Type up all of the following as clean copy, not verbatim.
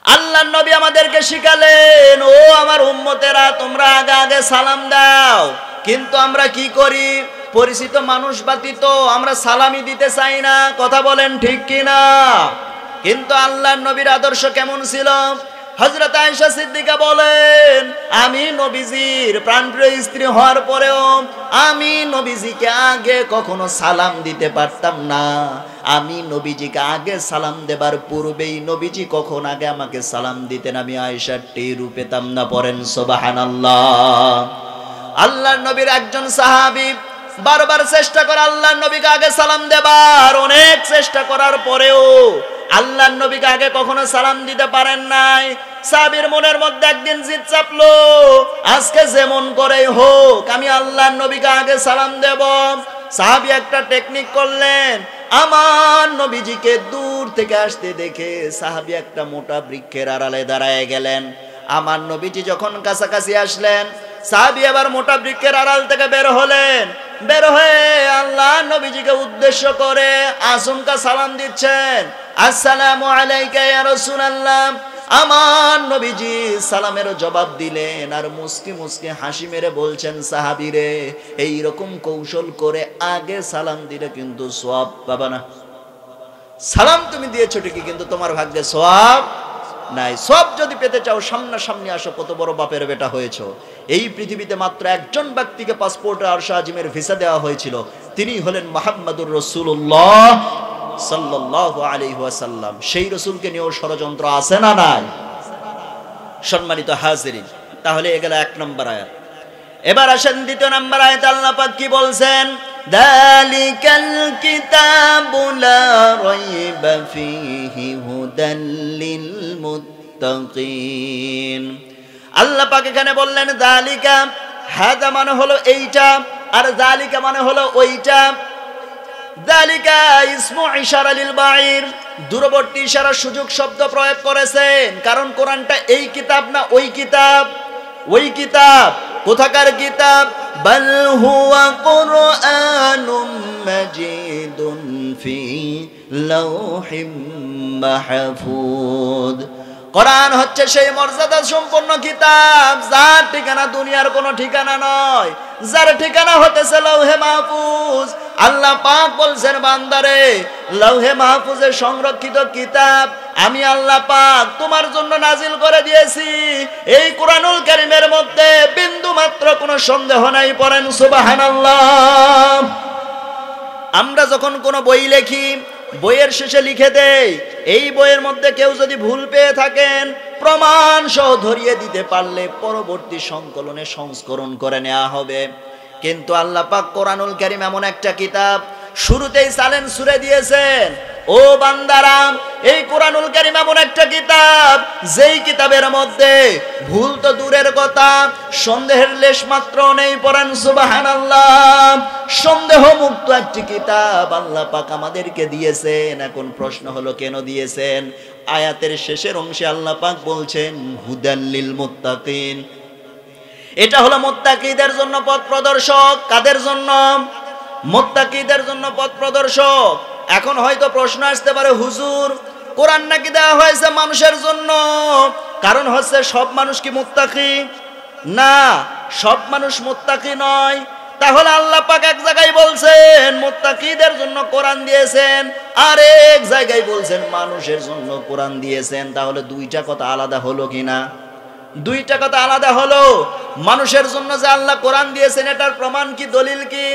আল্লাহর নবী আমাদেরকে শিখালেন, ও আমার উম্মতেরা, তোমরা আগে আগে সালাম দাও। কিন্তু আমরা কি করি? পরিচিত মানুষ ব্যতীত আমরা সালামি দিতে চাই না। কথা বলেন ঠিক কিনা? কিন্তু আল্লাহর নবীর আদর্শ কেমন ছিল? হযরত আয়েশা সিদ্দিকা বলেন, আমি নবীজির প্রাণপ্রিয় স্ত্রী হওয়ার পরেও আমি নবীজিকে আগে কখনো সালাম দিতে পারতাম না। আমি নবীজিকে আগে সালাম দেবার পূর্বেই নবীজি কখন আগে আমাকে সালাম দিতেন আমি আয়েশা টেরও পেতাম না। পড়েন সুবহানাল্লাহ। আল্লাহর নবীর একজন সাহাবী বারবার চেষ্টা করে আল্লাহর নবীকে আগে সালাম দেবার, অনেক চেষ্টা করার পরেও আল্লাহর নবীকে আগে কখনো সালাম দিতে পারেন নাই। সাহাবীর মনের মধ্যে একদিন জিদ চাপলো, আজকে যেমন করেই হোক আমি আল্লাহর নবীকে আগে সালাম দেব। সাহাবী একটা টেকনিক করলেন, আমার নবীজিকে দূর থেকে আসতে দেখে সাহাবী একটা মোটা বৃক্ষের আড়ালে দাঁড়ায় গেলেন। আমার নবীজি যখন কাছাকাছি আসলেন, সাহাবী আবার মোটা বৃক্ষের আড়াল থেকে বের হলেন। বের হয়ে আল্লাহ নবীজিকে উদ্দেশ্য করে আচমকা সালাম দিচ্ছেন, আসসালামু আলাইকা ইয়া রাসূলুল্লাহ। আমার নবীজি সালামের জবাব দিলেন আর মুস্কি মুস্কি হাসি মেরে বলছেন, সাহাবীরে, এই রকম কৌশল করে আগে সালাম দিলে কিন্তু সওয়াব পাবা না। সালাম তুমি দিয়েছো ঠিকই, কিন্তু তোমার ভাগ্যে সওয়াব নাই। সব যদি পেতে চাও সামনাসামনি আসো, কত বড় বাপের বেটা হয়েছো। এই পৃথিবীতে মাত্র একজন ব্যক্তিকে পাসপোর্টে আরশে আজিমের ভিসা দেওয়া হয়েছিল, তিনি হলেন মুহাম্মদুর রাসূলুল্লাহ সাল্লাল্লাহু আলাইহি ওয়াসাল্লাম। সেই রাসূলকে নিয়েও ষড়যন্ত্র আছে না নাই? সম্মানিত হাজিরিন, তাহলে এ গেল 1 নম্বর আয়াত। এবার আসেন 2 নম্বর আয়াত। আল্লাহ পাক কি বলছেন? যালিকাল কিতাবু লা রাইবা ফীহি হুদাল লিল মুত্তাকিন। আল্লাহ পাক এখানে বললেন যালিকা, হাদা মানে হলো এইটা, আর যালিকা মানে হলো ওইটা। যালিকা ইসমু ইশারা লিল বাঈর, দূরবর্তী ইশারা সুযোগ শব্দ প্রয়োগ করেছেন, কারণ কোরআনটা এই কিতাব না ওই কিতাব। ওই কিতাব কোথাকার কিতাব? বাল হুয়া কুরআনুম মাজিদুন ফি লাওহিম মাহফুজ। কোরআন হচ্ছে সেই মর্যাদা সম্পন্ন কিতাব যার ঠিকানা দুনিয়ার কোনো ঠিকানা নয়, যার ঠিকানা হতেছে লৌহে মাহফুজ। আল্লাহ পাক বলছেন, বান্দারে, লৌহে মাহফুজে সংরক্ষিত কিতাব আমি আল্লাহ পাক তোমার জন্য নাজিল করে দিয়েছি। এই কোরআনুল কারীমের মধ্যে বিন্দু মাত্র কোনো সন্দেহ নাই। পড়েন সুবহানাল্লাহ। আমরা যখন কোনো বই লিখি, বইয়ের শেষে লিখে দেই, এই বইয়ের মধ্যে কেউ যদি ভুল পেয়ে থাকেন প্রমাণ সহ ধরিয়ে দিতে পারলে পরবর্তী সংকলনে সংস্করণ করে নেওয়া হবে। কিন্তু আল্লাহ পাক কোরআনুল কারীম এমন একটা কিতাব, শুরুতেই চ্যালেঞ্জ ছুড়ে দিয়েছেন, ও বান্দারা, এই কোরআনুল কারীম এমন একটা কিতাব যেই কিতাবের মধ্যে ভুল তো দূরের কথা, সন্দেহের লেশ মাত্র নেই। পড়েন সুবহানাল্লাহ। সন্দেহ মুক্ত একটি কিতাব আল্লাহ পাক আমাদেরকে দিয়েছেন। এখন প্রশ্ন হলো, কেন দিয়েছেন? আয়াতের শেষের অংশে আল্লাহ পাক বলছেন হুদাল লিল মুত্তাকিন। এটা হলো মুত্তাকিদের জন্য পথ প্রদর্শক। কাদের জন্য? মুত্তাকিদের জন্য পথ প্রদর্শক। এখন হয়তো প্রশ্ন আসতে পারে, হুজুর, কোরআন নাকি দেওয়া হয়েছে মানুষের জন্য, কারণ হচ্ছে সব মানুষ কি মুত্তাকি? না, সব মানুষ মুত্তাকি নয়। তাহলে আল্লাহ পাক এক জায়গায় বলছেন মুত্তাকিদের জন্য কোরআন দিয়েছেন, আর এক জায়গায় বলছেন মানুষের জন্য কোরআন দিয়েছেন। তাহলে দুইটা কথা আলাদা হলো কিনা? দুইটা কথা আলাদা হলো। মানুষের জন্য যে আল্লাহ কোরআন দিয়েছেন এটার প্রমাণ কি, দলিল কি?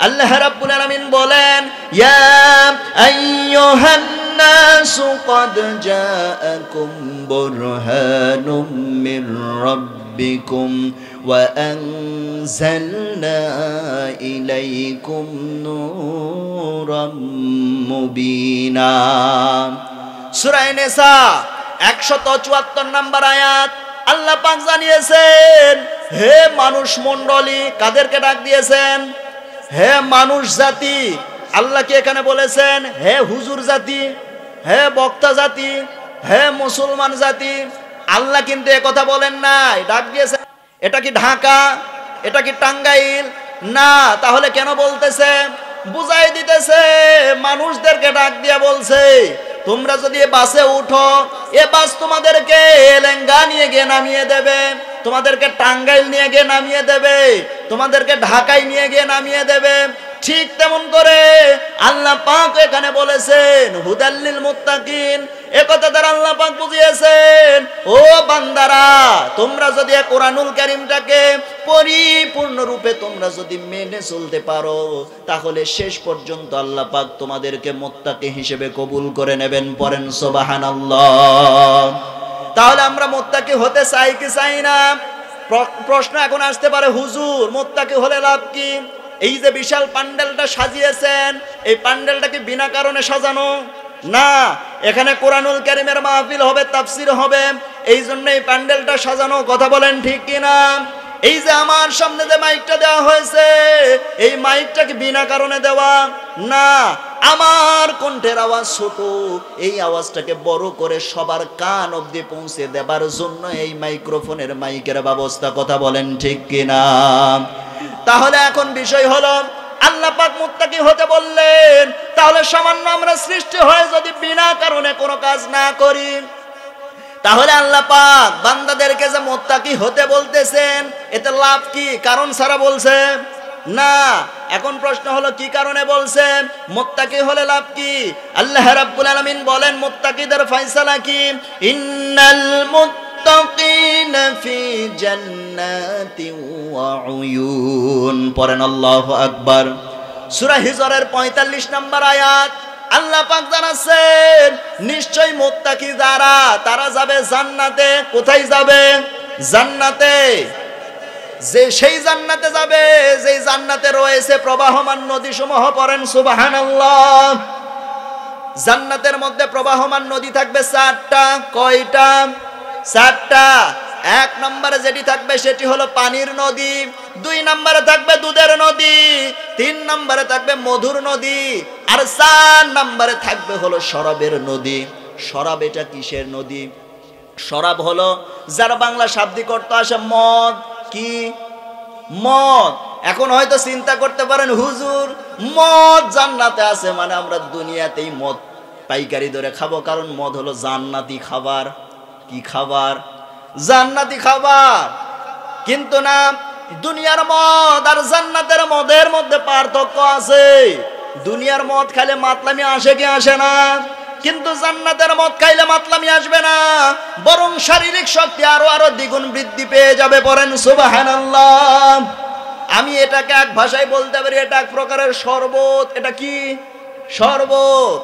আল্লাহ রাব্বুল আলামিন বলেন, ইয়া আইয়ুহান নাসু ক্বাদ জাআকুম বুরহানুম মির রাব্বিকুম ওয়া আনজালনা ইলাইকুম নূরাম মুবিনা। সূরা নিসা 174 নম্বর আয়াত। আল্লাহ পাক জানিয়েছেন, হে মানুষ মণ্ডলী, কাদেরকে ডাক দিয়েছেন? হে মানুষ জাতি। আল্লাহ কি এখানে বলেছেন হে হুজুর জাতি, হে বক্তা জাতি, হে মুসলমান জাতি? আল্লাহ কিন্তু এ কথা বলেন নাই। ডাক দিয়েছেন, এটা কি ঢাকা? এটা কি টাঙ্গাইল? না। তাহলে কেন বলতেছে? বুঝাই দিতেছে, মানুষদেরকে ডাক দিয়া বলছে, তোমরা যদি এ বাসে উঠো, এ বাস তোমাদেরকে এলেঙ্গা নিয়ে গিয়ে নামিয়ে দেবে, তোমাদেরকে টাঙ্গাইল নিয়ে গিয়ে নামিয়ে দেবে, তোমাদেরকে ঢাকায় নিয়ে গিয়ে নামিয়ে দেবে। ঠিক তেমন করে আল্লাহ পাক এখানে বলেছেন হুদাল্লিল মুত্তাকিন, একথা দ্বারা আল্লাহ পাক বুঝিয়েছেন ও বান্দারা, তোমরা যদি কোরআনুল কারীমটাকে পরিপূর্ণ রূপে তোমরা যদি মেনে চলতে পারো, তাহলে শেষ পর্যন্ত আল্লাহ পাক তোমাদেরকে মুত্তাকি হিসেবে কবুল করে নেবেন। পড়েন সুবহানাল্লাহ। তাহলে আমরা মুত্তাকি হতে চাই কি চাই না? প্রশ্ন এখন আসতে পারে, হুজুর মুত্তাকি হলে লাভ কি? এই যে বিশাল প্যান্ডেলটা সাজিয়েছেন, এই প্যান্ডেলটা কি বিনা কারণে সাজানো? না, এখানে কোরআনুল কারীমের মাহফিল হবে, তাফসীর হবে, এই জন্য এই প্যান্ডেলটা সাজানো। কথা বলেন ঠিক কিনা? এই যে আমার সামনে যে মাইকটা দেওয়া হয়েছে, এই মাইকটা কি বিনা কারণে দেওয়া? না, আমার কণ্ঠের আওয়াজ ছোট, এই আওয়াজটাকে বড় করে সবার কান অবধি পৌঁছে দেবার জন্য এই মাইক্রোফোনের মাইকের ব্যবস্থা। কথা বলেন ঠিক কিনা? তাহলে এখন বিষয় হলো, আল্লাহ পাক মুত্তাকি হতে বললেন, তাহলে সামান্য আমরা সৃষ্টি হয়ে যদি বিনা কারণে কোনো কাজ না করি, তাহলে আল্লাহ পাক বান্দাদেরকে যে মুত্তাকি হতে বলতেছেন, এতে লাভ কি? কারণ ছাড়া বলছে না। এখন প্রশ্ন হলো কি কারণে বলছে? মুত্তাকি হলে লাভ কি? আল্লাহ রাব্বুল আলামিন বলেন মুত্তাকিদের ফয়সালা কি? ইন্নাল মুত্তাকিনা ফি জান্নাতিন ওয়া উয়ুন। পড়েন আল্লাহু আকবার। সূরা হিজরের 45 নম্বর আয়াত। আল্লাহ পাক জানাচ্ছেন নিশ্চয় মুত্তাকি যারা, তারা যাবে জান্নাতে। কোথায় যাবে? জান্নাতে। যে সেই জান্নাতে যাবে যেই জান্নাতে রয়েছে প্রবাহমান নদী সমূহ। পড়েন সুবহানাল্লাহ। জান্নাতের মধ্যে প্রবাহমান নদী থাকবে 4টা। কয়টা? 4টা। 1 নম্বরে যেটি থাকবে সেটি হলো পানির নদী, 2 নম্বরে থাকবে দুধের নদী, 3 নম্বরে থাকবে মধুর নদী, আর 4 নম্বরে থাকবে হলো শরাবের নদী। শরাব এটা কিসের নদী? শরাব হলো যার বাংলা শাব্দিক অর্থ আসে মদ। কি? মদ। এখন হয়তো চিন্তা করতে পারেন, হুজুর মদ জান্নাতে আছে মানে আমরা দুনিয়াতেই মদ পাইকারি দরে খাবো, কারণ মদ হলো জান্নাতি খাবার। কি খাবার? জান্নাতি খাবার। কিন্তু না, দুনিয়ার মদ আর জান্নাতের মদের মধ্যে পার্থক্য আছে। দুনিয়ার মদ খাইলে মাতলামি আসে কি আসে না? কিন্তু জান্নাতের মদ খাইলে মাতলামি আসবে না, বরং শারীরিক শক্তি আরো দ্বিগুণ বৃদ্ধি পেয়ে যাবে। পড়েন সুবহানাল্লাহ। আমি এটাকে এক ভাষায় বলতে পারি, এটা এক প্রকারের শরবত। এটা কি? শরবত।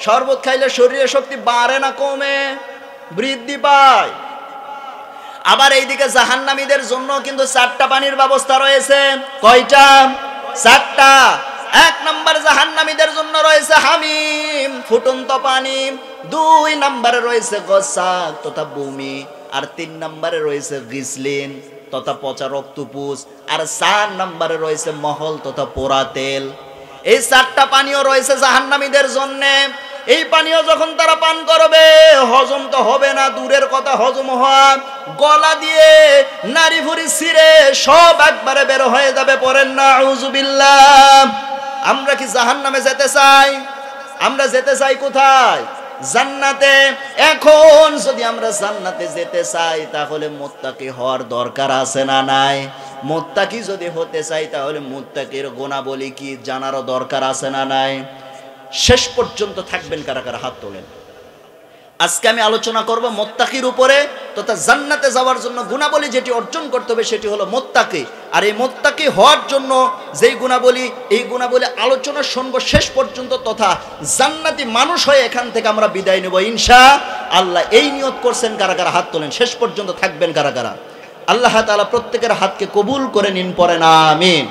শরবত খাইলে শরীরের শক্তি বাড়ে না কমে? বৃদ্ধি পায়। আবার এইদিকে জাহান্নামীদের জন্য কিন্তু 4টা পানির ব্যবস্থা রয়েছে। কয়টা? 4টা। 1 নম্বর জাহান্নামীদের জন্য রয়েছে হামিম, ফুটন্ত পানি। 2 নম্বরে রয়েছে গসাক তথা বমি, আর 3 নম্বরে রয়েছে গিসলিন তথা পচা রক্তপুষ, আর 4 নম্বরে রয়েছে মহল তথা পোড়া তেল। এই 4টা পানীয় রয়েছে জাহান্নামীদের জন্য। এই পানীয় যখন তারা পান করবে, হজম তো হবে না, দূরের কথা হজম হওয়া, গলা দিয়ে নাড়ি ভুঁড়ি ছিঁড়ে সব একবারে বের হয়ে যাবে। পড়েন নাউযুবিল্লাহ। আমরা কি জাহান্নামে যেতে চাই? আমরা যেতে চাই কোথায়? জান্নাতে। এখন যদি আমরা জান্নাতে যেতে চাই, তাহলে মুত্তাকি হওয়ার দরকার আছে না নাই? মুত্তাকি যদি হতে চাই, তাহলে মুত্তাকির গুণাবলী কি জানারও দরকার আছে না নাই? শেষ পর্যন্ত থাকবেন কারা কারা? হাত তোলেন। আজকে আমি আলোচনা করব মুত্তাকির উপরে, তথা জান্নাতে যাওয়ার জন্য গুণাবলী যেটি অর্জন করতে হবে সেটি হলো মুত্তাকি। আর এই মুত্তাকি হওয়ার জন্য যেই গুণাবলী, এই গুণাবলী আলোচনা শুনবো শেষ পর্যন্ত, তথা জান্নাতি মানুষ হয়ে এখান থেকে আমরা বিদায় নেব ইনশাআল্লাহ। এই নিয়ত করছেন কারা কারা? হাত তোলেন। শেষ পর্যন্ত থাকবেন কারা কারা? আল্লাহ তাআলা প্রত্যেকের হাতকে কবুল করে নিন। পড়েন আমিন।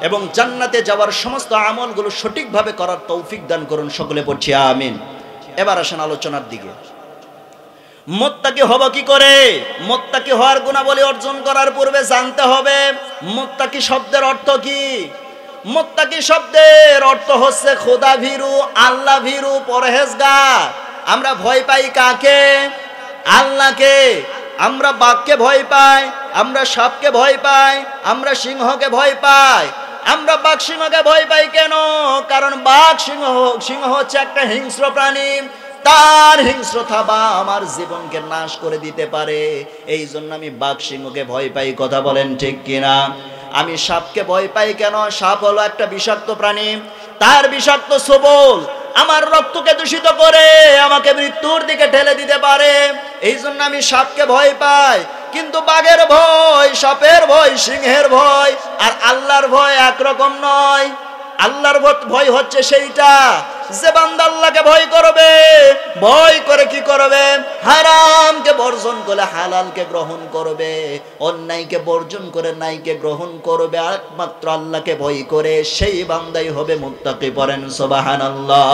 এবং জান্নাতে যাওয়ার সমস্ত আমলগুলো সঠিকভাবে করার তৌফিক দান করুন। সকলে পড়ছি আমিন। এবার আসেন আলোচনার দিকে। মুত্তাকি হব কি করে? মুত্তাকি হওয়ার গুণাবলী অর্জন করার পূর্বে জানতে হবে মুত্তাকি শব্দের অর্থ কি। মুত্তাকি শব্দের অর্থ হচ্ছে খোদা ভীরু, আল্লাহ ভীরু, পরহেজগার। আমরা ভয় পাই কাকে? আল্লাহকে। আমরা বাঘকে ভয় পাই, আমরা সাপকে ভয় পাই, আমরা সিংহকে ভয় পাই। আমরা বাঘ সিংহকে ভয় পাই কেন? কারণ বাঘ সিংহ হচ্ছে একটা হিংস্র প্রাণী। তার হিংস্রতা বা আমার জীবনকে নাশ করে দিতে পারে। এই জন্য আমি বাঘ সিংহকে ভয় পাই। কথা বলেন ঠিক কিনা? আমি সাপকে ভয় পাই কেন? সাপ হলো একটা বিষাক্ত প্রাণী, তার বিষাক্ত ছোবল আমার রক্তকে দূষিত করে আমাকে মৃত্যুর দিকে ঠেলে দিতে পারে। এই জন্য আমি সাপকে ভয় পাই। কিন্তু বাঘের ভয়, সাপের ভয়, সিংহের ভয় আর আল্লাহর ভয় একরকম নয়। আল্লাহর ভয় হচ্ছে সেইটা যে বান্দা আল্লাহকে ভয় করবে, ভয় করে কি করবে? হারামকে বর্জন করে হালালকে গ্রহণ করবে, অন্যায়কে বর্জন করে ন্যায়কে গ্রহণ করবে, একমাত্র আল্লাহকে ভয় করে সেই বান্দাই হবে মুত্তাকি। পড়েন সুবহানাল্লাহ।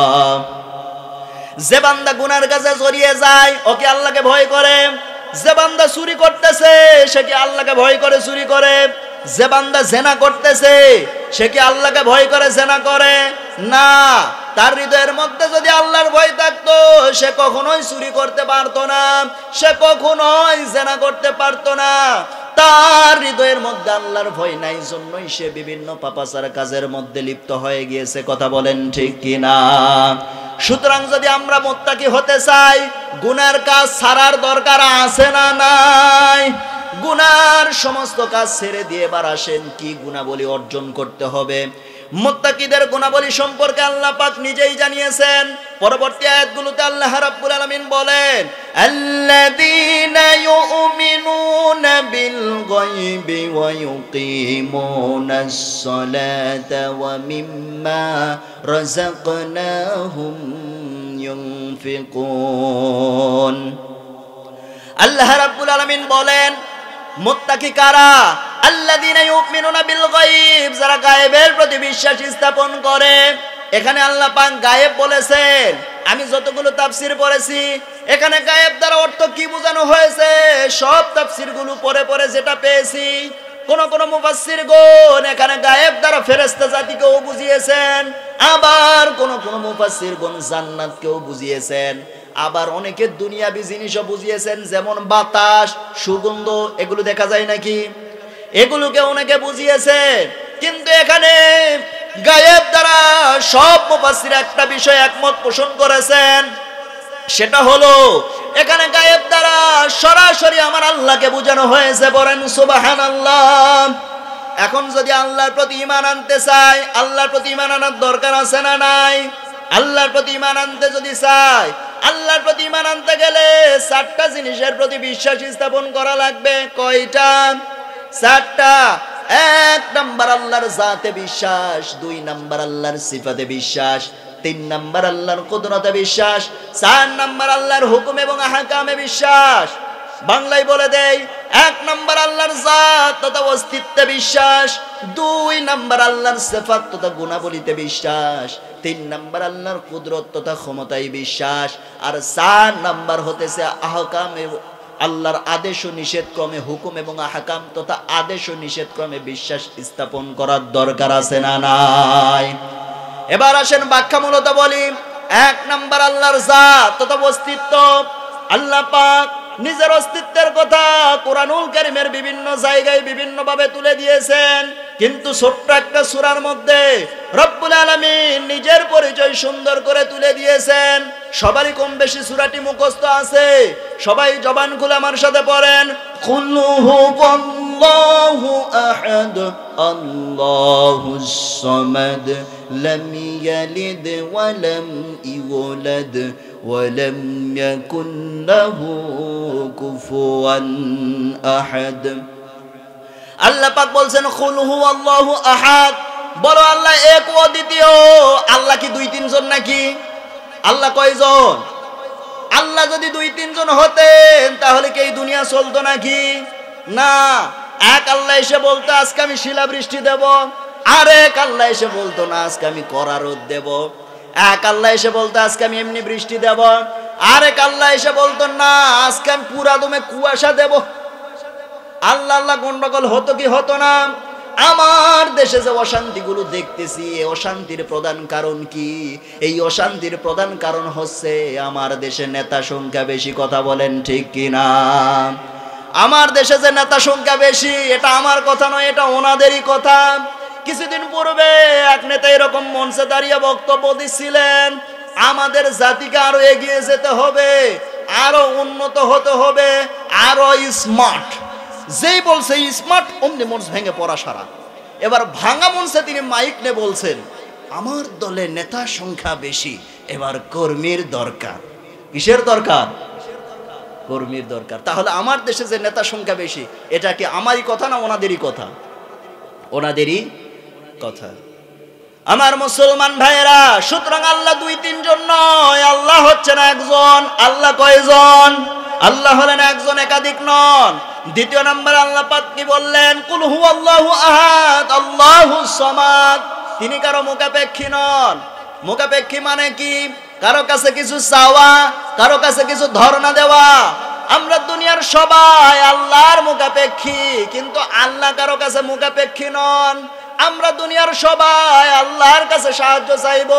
যে বান্দা গুনার কাছে জড়িয়ে যায় ও কি আল্লাহকে ভয় করে? যে বান্দা চুরি করতেছে সে কি আল্লাহকে ভয় করে চুরি করে? যে বান্দা জেনা করতেছে সে কি আল্লাহকে ভয় করে জেনা করে? না। তার হৃদয়ের মধ্যে যদি আল্লাহর ভয় থাকতো সে কখনোই চুরি করতে পারতো না, সে কখনোই জেনা করতে পারতো না। তার হৃদয়ের মধ্যে আল্লাহর ভয় নাই, জন্যই সে বিভিন্ন পাপাচার কাজের মধ্যে লিপ্ত হয়ে গিয়েছে। কথা বলেন ঠিক কিনা? সুতরাং যদি আমরা মুত্তাকি হতে চাই, গুনার কাজ ছাড়ার দরকার আছে না নাই? গুনার সমস্ত কাজ ছেড়ে দিয়ে এবার আসেন কি গুণাবলী অর্জন করতে হবে। মুত্তাকিদের গুণাবলী সম্পর্কে আল্লাহ পাক নিজেই জানিয়েছেন। পরবর্তী আয়াতগুলোতে আল্লাহ রাব্বুল আলামিন বলেন, আল্লাযীনা ইউমিনুনা বিল গায়বি ওয়া ইউকিমুনাস সালাতা ওয়া মিম্মা রাযাকনাহুম ইউনফিকুন। আল্লাহ রাব্বুল আলামিন বলেন, মুত্তাকি কারা? আল্লাযীনা ইউমিনুনা বিল গায়ব, যারা গায়েবের প্রতি বিশ্বাস স্থাপন করে। এখানে আল্লাহ পাক গায়েব বলেছেন। আমি যতগুলো তাফসীর পড়েছি এখানে গায়েব দ্বারা অর্থ কি বোঝানো হয়েছে সব তাফসীরগুলো পড়ে পড়ে যেটা পেয়েছি, কোন মুফাসসিরগণ এখানে গায়েব দ্বারা ফেরেশতা জাতিকেও বুঝিয়েছেন, আবার কোন মুফাসসিরগণ জান্নাতকেও বুঝিয়েছেন, আবার অনেকে দুনিয়াবি জিনিসও বুঝিয়েছেন, যেমন বাতাস, সুগন্ধ, এগুলো দেখা যায় নাকি, এগুলোকে অনেকে বুঝিয়েছেন। কিন্তু এখানে গায়েব দ্বারা সব মুফাসসির একটা বিষয় একমত পোষণ করেছেন, সেটা হলো এখানে গায়েব দ্বারা সরাসরি আমার আল্লাহকে বোঝানো হয়েছে। বলেন সুবহানাল্লাহ। এখন যদি আল্লাহর প্রতি ঈমান আনতে চাই, আল্লাহর প্রতি ঈমান আনার দরকার আছে না নাই? আল্লাহর প্রতি ঈমান আনতে যদি চাই, আল্লাহর প্রতি ঈমান আনতে গেলে চারটা জিনিসের প্রতি বিশ্বাস স্থাপন করা লাগবে। কয়টা? চারটা। এক নাম্বার আল্লাহর জাতে বিশ্বাস, দুই নাম্বার আল্লাহর সিফাতে বিশ্বাস, তিন নাম্বার আল্লাহর কুদরতে বিশ্বাস, চার নাম্বার আল্লাহর হুকুম এবং আহকামে বিশ্বাস। বাংলায় বলে দেই, এক নাম্বার আল্লাহর জাত তথা অস্তিত্বে বিশ্বাস, দুই নাম্বার আল্লাহর সিফাত তথা গুণাবলীতে বিশ্বাস, তিন নাম্বার আল্লাহর কুদরত তথা ক্ষমতায় বিশ্বাস, আর চার নাম্বার হতেছে আহকাম, আল্লাহর আদেশ ও নিষেধ ক্রমে হুকুম এবং আহকাম তথা আদেশ ও নিষেধ ক্রমে বিশ্বাস স্থাপন করার দরকার আছে না নাই? এবার আসেন ব্যাখ্যামূলত বলি। এক নাম্বার আল্লাহর জাত তথা অস্তিত্ব। আল্লাহ পাক নিজের অস্তিত্বের কথা কোরআনুল কারীমের বিভিন্ন জায়গায় বিভিন্ন ভাবে তুলে দিয়েছেন, কিন্তু ছোট্ট একটা সূরার মধ্যে রব্বুল আলামিন নিজের পরিচয় সুন্দর করে তুলে দিয়েছেন। সবারই কম বেশি সূরাটি মুখস্থ আছে, সবাই জবান খুলে আমার সাথে পড়েন, কুল হুয়াল্লাহু আহাদ আল্লাহুস সামাদ লাম ইয়ালিদ ওয়া লাম ইউলাদ ওয়া লাম ইয়াকুন লাহু কুফুয়ান আহাদ। আল্লাহ পাক বলছেন, কুল হুয়াল্লাহু আহাদ, বলো আল্লাহ এক ও দ্বিতীয়। আল্লাহ কি দুই তিনজন নাকি? আল্লাহ কয়জন? আল্লাহ যদি দুই তিনজন হতেন তাহলে কি এই দুনিয়া চলতো নাকি? না। এক আল্লাহ এসে বলতো আজকে আমি শিলাবৃষ্টি দেব, আরেক আল্লাহ এসে বলতো না আজকে আমি কড়া রোদ দেব। এক আল্লাহ এসে বলতো আজকে আমি এমনি বৃষ্টি দেব, আরেক আল্লাহ এসে বলতো না আজকে আমি পুরা দমে কুয়াশা দেব। আল্লাহ আল্লাহ গন্ডগোল হতো কি হতো না? আমার দেশে যে অশান্তিগুলো দেখতেছি, এই অশান্তির প্রধান কারণ কি? এই অশান্তির প্রধান কারণ হচ্ছে আমার দেশে নেতা সংখ্যা বেশি। কথা বলেন ঠিক কিনা? আমার দেশে যে নেতা সংখ্যা বেশি, এটা আমার কথা নয়, এটা ওনাদেরই কথা। কিছুদিন পূর্বে এক নেতা এরকম মঞ্চে দাঁড়িয়ে বক্তব্য দিচ্ছিলেন আমাদের জাতিকে আরো এগিয়ে যেতে হবে, আরো উন্নত হতে হবে, আরো স্মার্ট। যেই বলছে স্মার্ট, অমনি মঞ্চ ভেঙে পড়া সারা। এবার ভাঙা মঞ্চে তিনি মাইক নিয়ে বলছেন, আমার দলে নেতার সংখ্যা বেশি, এবার কর্মীর দরকার। কিসের দরকার? কর্মীর দরকার। তাহলে আমার দেশে যে নেতার সংখ্যা বেশি, এটা কি আমারই কথা না ওনাদেরই কথা? ওনাদেরই কথা। আমার মুসলমান ভাইয়েরা, সুতরাং আল্লাহ দুই তিনজন নয়, আল্লাহ হচ্ছেন একজন। আল্লাহ কয়জন? আল্লাহ হলেন একজন, একাধিক নন। দ্বিতীয় নম্বর আল্লাহ পাক কি বললেন? কুল হুয়াল্লাহু আহাদ আল্লাহুস সামাদ। তিনি কারো মুখাপেক্ষী নন। মুখাপেক্ষী মানে কি? কারো কাছে কিছু চাওয়া, কারো কাছে কিছু ধর্ণা দেওয়া। আমরা দুনিয়ার সবাই আল্লাহর মুখাপেক্ষী, কিন্তু আল্লাহ কারো কাছে মুখাপেক্ষী নন। আমরা দুনিয়ার সবাই আল্লাহর কাছে সাহায্য চাইব,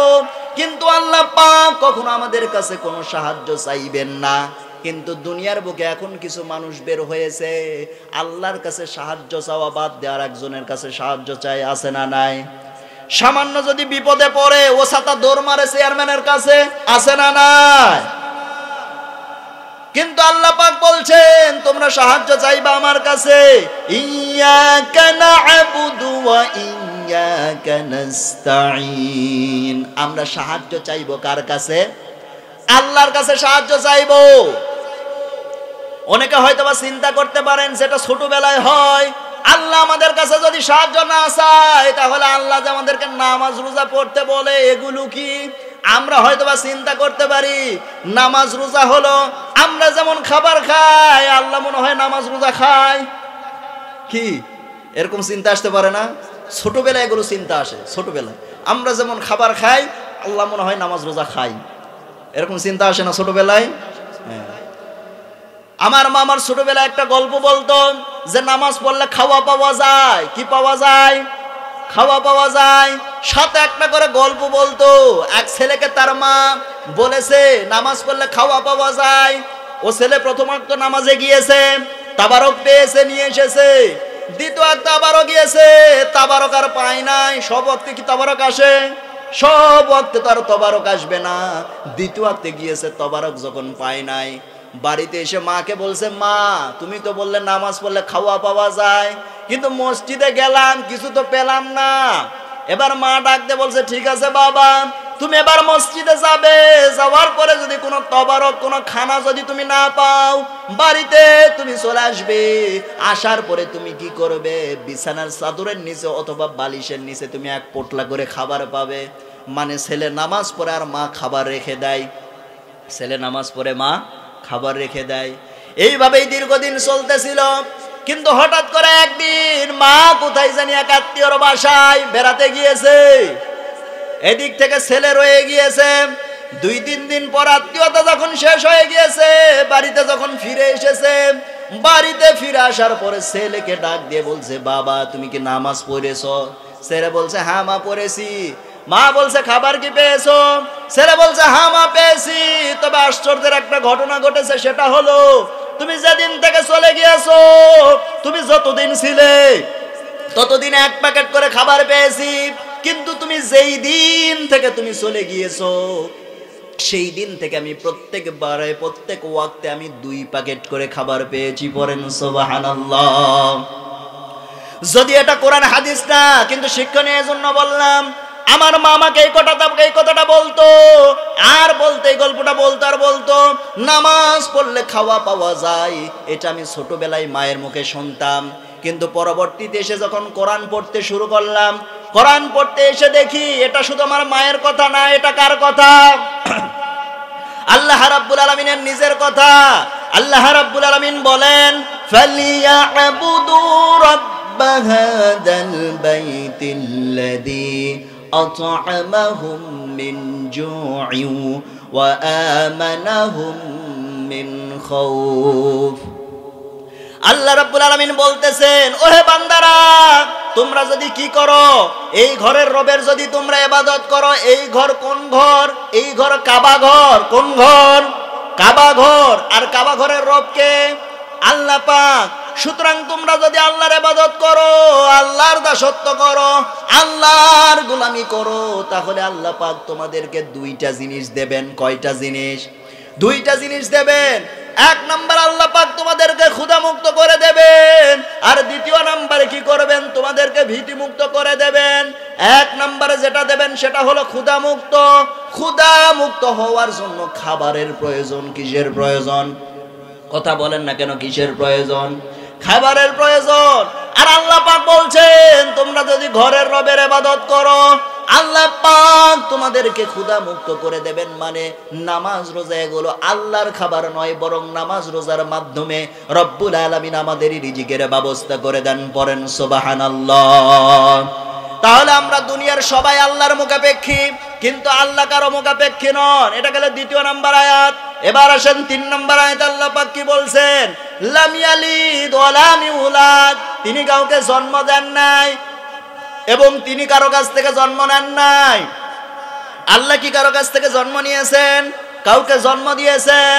কিন্তু আল্লাহ পাক কখনো আমাদের কাছে কোনো সাহায্য চাইবেন না। কিন্তু দুনিয়ার বুকে এখন কিছু মানুষ বের হয়েছে, আল্লাহর কাছে সাহায্য চাওয়া বাদ দিয়ে আরেকজনের কাছে সাহায্য চাই। আছে না নাই? সামান্য যদি বিপদে পড়ে ও ছাতা দৌড় মারে চেয়ারম্যানের কাছে। আছে না নাই? কিন্তু আল্লাহ পাক বলছেন, তোমরা সাহায্য চাইবা আমার কাছে। ইয়াকা না'বুদু ওয়া ইয়াকা নাস্তাঈন। আমরা সাহায্য চাইবো কার কাছে? আল্লাহর কাছে সাহায্য চাইবো। অনেকে হয়তোবা চিন্তা করতে পারেন, সেটা ছোটবেলায় হয়। আল্লাহ আমাদের কাছে যদি সাহায্য না চায়, তাহলে আল্লাহ যে আমাদেরকে নামাজ রোজা পড়তে বলে, এগুলো কি? আমরা হয়তোবা চিন্তা করতে পারি নামাজ রোজা হলো আমরা যেমন খাবার খাই, আল্লাহ মনে হয় নামাজ রোজা খায় কি? এরকম চিন্তা আসতে পারে না? ছোটবেলায় এগুলো চিন্তা আসে। ছোটবেলায় আমরা যেমন খাবার খাই, আল্লাহ মনে হয় নামাজ রোজা খাই, এরকম চিন্তা আসে না ছোটবেলায়? হ্যাঁ। আমার মামার ছোটবেলায় একটা গল্প বলতো যে নামাজ পড়লে খাওয়া পাওয়া যায়। কি পাওয়া যায়? খাওয়া পাওয়া যায়। সাথে একটা করে গল্প বলতো, এক ছেলেকে তার মা বলেছে নামাজ পড়লে খাওয়া পাওয়া যায়। ও ছেলে প্রথমার্ধ নামাজে গিয়েছে, তাবারক পেয়েছে, নিয়ে এসেছে। দ্বিতীয় একটা আবারও গিয়েছে, তাবারক আর পায় নাই। সব ওয়াক্তে কি তাবারক আসে? সব ওয়াক্তে তার তবারক আসবে না। দ্বিতীয় ওয়াক্তে গিয়েছে, তবারক যখন পায় নাই, বাড়িতে এসে মাকে বলছে, মা তুমি তো বললে নামাজ পড়লে খাওয়া পাওয়া যায়, কিন্তু মসজিদে গেলাম কিছু তো পেলাম না। এবার মা ডাক দিয়ে বলছে, ঠিক আছে বাবা, তুমি এবার মসজিদে যাবে, যাওয়ার পরে যদি কোনো তবারক কোনো খানা যদি তুমি না পাও, বাড়িতে তুমি চলে আসবে। আসার পরে তুমি কি করবে? বিছানার চাদরের নিচে অথবা বালিশের নিচে তুমি এক পোটলা করে খাবার পাবে। মানে ছেলে নামাজ পড়ে আর মা খাবার রেখে দেয়। ছেলে নামাজ পড়ে, মা খাবার রেখে দেয়। এইভাবেই দীর্ঘদিন চলতেছিল। কিন্তু হঠাৎ করে একদিন মা কোথায় জানি এক আত্মীয়র বাসায় বেড়াতে গিয়েছে। এদিক থেকে ছেলে রয়ে গিয়েছে। 2-3 দিন পর আত্মীয়তা যখন শেষ হয়ে গিয়েছে, বাড়িতে যখন ফিরে এসেছে, বাড়িতে ফিরে আসার পরে ছেলেকে ডাক দিয়ে বলছে, বাবা তুমি কি নামাজ পড়েছো? ছেলে বলছে, হ্যাঁ মা পড়েছি। মা বলছে, খাবার কি পেয়েছো? ছেলে বলছে, হ্যাঁ মা পেয়েছি। তবে আশ্চর্যের একটা ঘটনা ঘটেছে, সেটা হলো তুমি যেদিন থেকে চলে গিয়েছো, তুমি যতদিন ছিলে ততদিন 1 প্যাকেট করে খাবার পেয়েছি, কিন্তু তুমি যেই দিন থেকে তুমি চলে গিয়েছো, সেই দিন থেকে আমি প্রত্যেকবারে প্রত্যেক ওয়াক্তে আমি 2 প্যাকেট করে খাবার পেয়েছি। পড়েন সুবহানাল্লাহ। যদি এটা কোরআন হাদিস না, কিন্তু শিক্ষণীয় এজন্য বললাম। আমার মামাকে এই কথাটা বলতো আর বলতে, এই গল্পটা বলতো আর বলতো, নামাজ পড়লে খাওয়া পাওয়া যায়। এটা আমি ছোটবেলায় মায়ের মুখে শুনতাম, কিন্তু পরবর্তীতে এসে যখন কোরআন পড়তে শুরু করলাম, কোরআন পড়তে এসে দেখি এটা শুধু আমার মায়ের কথা না, এটা কার কথা? আল্লাহ রাব্বুল আলামিনের নিজের কথা। আল্লাহ রাব্বুল আলামিন বলেন, ফালিয়াবুদু রাব্ব হাদাল বাইতিল্লাযী আত'আমাহুম মিন জু'ইন ওয়া আমানাহুম মিন খাউফ। আল্লাহ রাব্বুল আলামিন বলতেছেন, ওহে বান্দারা, তোমরা যদি কি করো, এই ঘরের রবের যদি তোমরা ইবাদত করো। এই ঘর কোন ঘর? এই ঘর কাবা ঘর। কোন ঘর? কাবা ঘর। আর কাবা ঘরের রব কে? আল্লাহ পাক। সুতরাং তোমরা যদি আল্লাহর ইবাদত করো, আল্লাহর দাসত্ব করো, আল্লাহর গোলামি করো, তাহলে আল্লাহ পাক তোমাদেরকে দুইটা জিনিস দেবেন। কয়টা জিনিস? দুইটা জিনিস দেবেন। এক নাম্বার, আল্লাহ পাক তোমাদেরকে ক্ষুধামুক্ত করে দেবেন, আর দ্বিতীয় নাম্বারে কি করবেন? তোমাদেরকে ভীতিমুক্ত করে দেবেন। এক নাম্বারে যেটা দেবেন সেটা হলো ক্ষুধামুক্ত। ক্ষুধামুক্ত হওয়ার জন্য খাবারের প্রয়োজন। কিসের প্রয়োজন? কথা বলেন না কেন, কিসের প্রয়োজন? খাবারের প্রয়োজন। আর আল্লাহ পাক বলছেন তোমরা যদি ঘরের রবের ইবাদত করো, আল্লাহ পাক তোমাদেরকে ক্ষুধা মুক্ত করে দেবেন। মানে নামাজ রোজা এগুলো আল্লাহর খাবার নয়, বরং নামাজ রোজার মাধ্যমে রব্বুল আলামিন আমাদেরই রিজিকের ব্যবস্থা করে দেন। পড়েন সুবহানাল্লাহ। তাহলে আমরা দুনিয়ার সবাই আল্লাহর মুখাপেক্ষী, কিন্তু আল্লাহ কারো মুখাপেক্ষী নন। এটা গেল দ্বিতীয় নাম্বার আয়াত। এবার আসেন 3 নম্বর আয়াত। আল্লাহ পাক কি বলছেন? লাম ইয়ালিদ ওয়া লাম ইউলাদ। তিনি কাউকে জন্ম দেন নাই এবং তিনি কারো কাছ থেকে জন্ম নেন নাই। আল্লাহ কি কারো কাছ থেকে জন্ম নিয়েছেন? কাউকে জন্ম দিয়েছেন?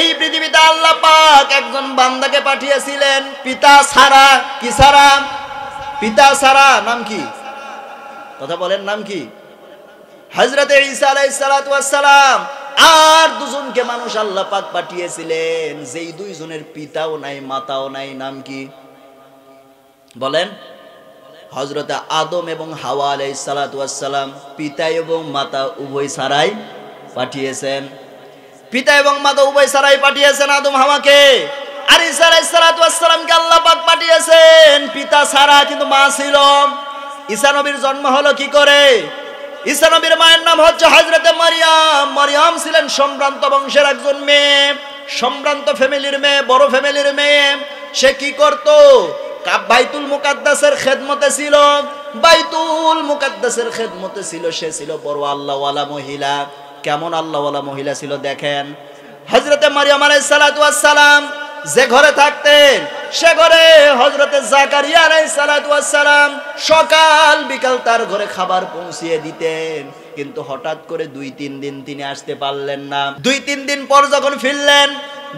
এই পৃথিবীতে আল্লাহ পাক একজন বান্দাকে পাঠিয়েছিলেন পিতা ছাড়া। কি ছাড়া? পিতা ছাড়া। নাম কি? কথা বলেন, নাম কি? হযরতে ঈসা আলাইহিস সালাতু ওয়াস সালাম। আর দুজনকে মানুষ আল্লাহ পাক পাঠিয়েছিলেন, যেই দুইজনের পিতাও নাই মাতাও নাই। নাম কি বলেন? হযরতে আদম এবং হাওয়া আলাইহিস সালাতু ওয়াস সালাম পিতা এবং মাতা উভয় ছাড়াই পাঠিয়েছেন। পিতা এবং মাতা উভয় ছাড়াই পাঠিয়েছেন আদম হাওয়াকে। আর ঈসা আলাইহিস সালাতু ওয়াস সালামকে আল্লাহ পাক পাঠিয়েছেন পিতা ছাড়া, কিন্তু মা ছিল। ঈসা নবীর জন্ম হলো কি করে? ঈসা নবীর মায়ের নাম হচ্ছে হযরতে মারিয়াম। মারিয়াম ছিলেন সম্ভ্রান্ত বংশের একজন মেয়ে, সম্ভ্রান্ত ফ্যামিলির মেয়ে, বড় ফ্যামিলির মেয়ে। সে কি করত? বাইতুল মুকাদ্দাসের খেদমতে ছিল। বাইতুল মুকাদ্দাসের খেদমতে ছিল। সে ছিল বড় আল্লাহওয়ালা মহিলা। কেমন আল্লাহওয়ালা মহিলা ছিল দেখেন। হযরতে মারিয়াম আলাইহিস সালাতু ওয়াস সালাম যে ঘরে থাকতেন, সে ঘরে হযরতে জাকারিয়া আলাইহিস সালাতু ওয়াস সালাম সকাল বিকাল তার ঘরে খাবার পৌঁছিয়ে দিতেন। কিন্তু হঠাৎ করে 2-3 দিন তিনি আসতে পারলেন না। 2-3 দিন পর যখন ফিরলেন,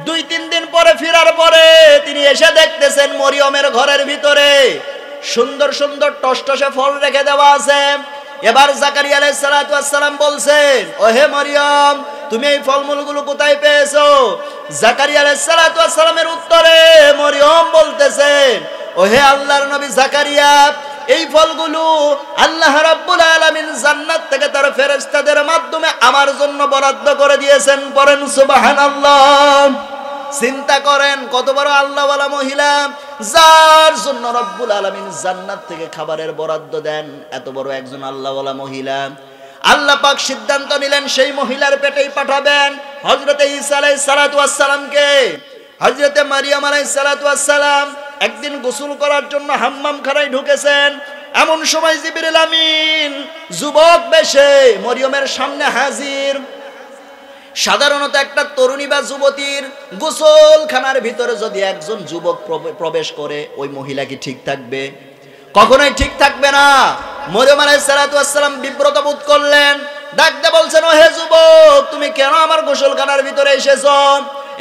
2-3 দিন পরে ফেরার পরে তিনি এসে দেখতেছেন মরিয়মের ঘরের ভিতরে সুন্দর সুন্দর টসটসে ফল রেখে দেওয়া আছে। এবার জাকারিয়া আলাইহিস সালাতু ওয়াস সালাম বলছেন, ও হে মরিয়ম, তুমি এই ফলমূলগুলো কোথায় পেয়েছো? জাকারিয়া আলাইহিস সালাতু ওয়াস সালামের উত্তরে মরিয়ম বলতেছেন, ও হে আল্লাহর নবী জাকারিয়া, এই ফলগুলো আল্লাহ রাব্বুল আলামিন জান্নাত থেকে তার ফেরেশতাদের মাধ্যমে আমার জন্য বরাদ্দ করে দিয়েছেন। পড়েন সুবহানাল্লাহ। চিন্তা করেন কত বড় আল্লাহওয়ালা মহিলা, যার জন্য রব্বুল আলামিন জান্নাত থেকে খাবারের বরাদ্দ দেন। এত বড় একজন আল্লাহওয়ালা মহিলা। আল্লাহ পাক সিদ্ধান্ত নিলেন সেই মহিলার পেটেই পাঠাবেন হযরতে ঈসা আলাইহিস সালাতু ওয়াস সালামকে। হযরতে মারিয়াম আলাইহিস সালাতু ওয়াস সালাম একদিন গোসল করার জন্য হাম্মাম খানায় ঢুকেছেন। এমন সময় জিবরিল আমিন যুবক বেশে মরিয়মের সামনে হাজির। সাধারণত একটা তরুণী বা যুবতীর গোসলখানার ভিতরে যদি একজন যুবক প্রবেশ করে, ওই মহিলা কি ঠিক থাকবে? কখনোই ঠিক থাকবে না। মরিয়ম আলাইহিস সালাতু ওয়াস সালাম বিব্রত বোধ করলেন। ডাকতে বলছেন, ও হে যুবক, তুমি কেন আমার গোসলখানার ভিতরে এসেছো?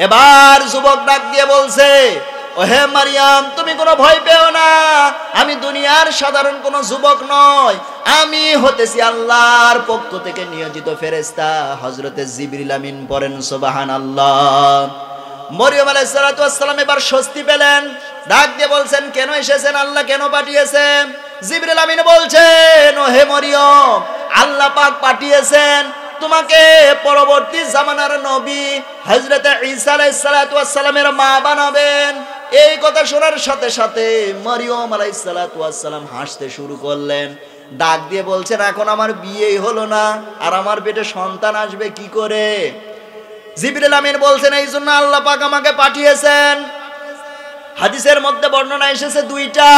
এবার যুবক ডাক দিয়ে বলছে, ও হে মারিয়াম, তুমি কোনো ভয় পেও না। আমি দুনিয়ার সাধারণ কোনো যুবক নয়, আমি হতেছি আল্লাহর পক্ষ থেকে নিয়োজিত ফেরেশতা হযরতে জিবরিল আমিন। পড়েন সুবহানাল্লাহ। মরিয়ম আলাইহিস সালাতু ওয়াস সালাম এবার স্বস্তি পেলেন। ডাক দিয়ে বলছেন, কেন এসেছেন? আল্লাহ কেন পাঠিয়েছেন? জিবরিল আমিন বলছেন, ও হে মরিয়ম, আল্লাহ পাক পাঠিয়েছেন তোমাকে পরবর্তী জামানার নবী হযরতে ঈসা আলাইহিস সালাতু ওয়াস সালামের মা বানাবেন। এই কথা শোনার সাথে সাথে মরিয়ম আলাইহিস সালাতু ওয়াস সালাম হাসতে শুরু করলেন। ডাক দিয়ে বলছেন, এখন আমার বিয়েই হলো না, আর আমার পেটে সন্তান আসবে কি করে? জিবরিল আমিন বলছেন, এই জন্য আল্লাহ পাক আমাকে পাঠিয়েছেন। হাদিসের মধ্যে বর্ণনা এসেছে দুইটা।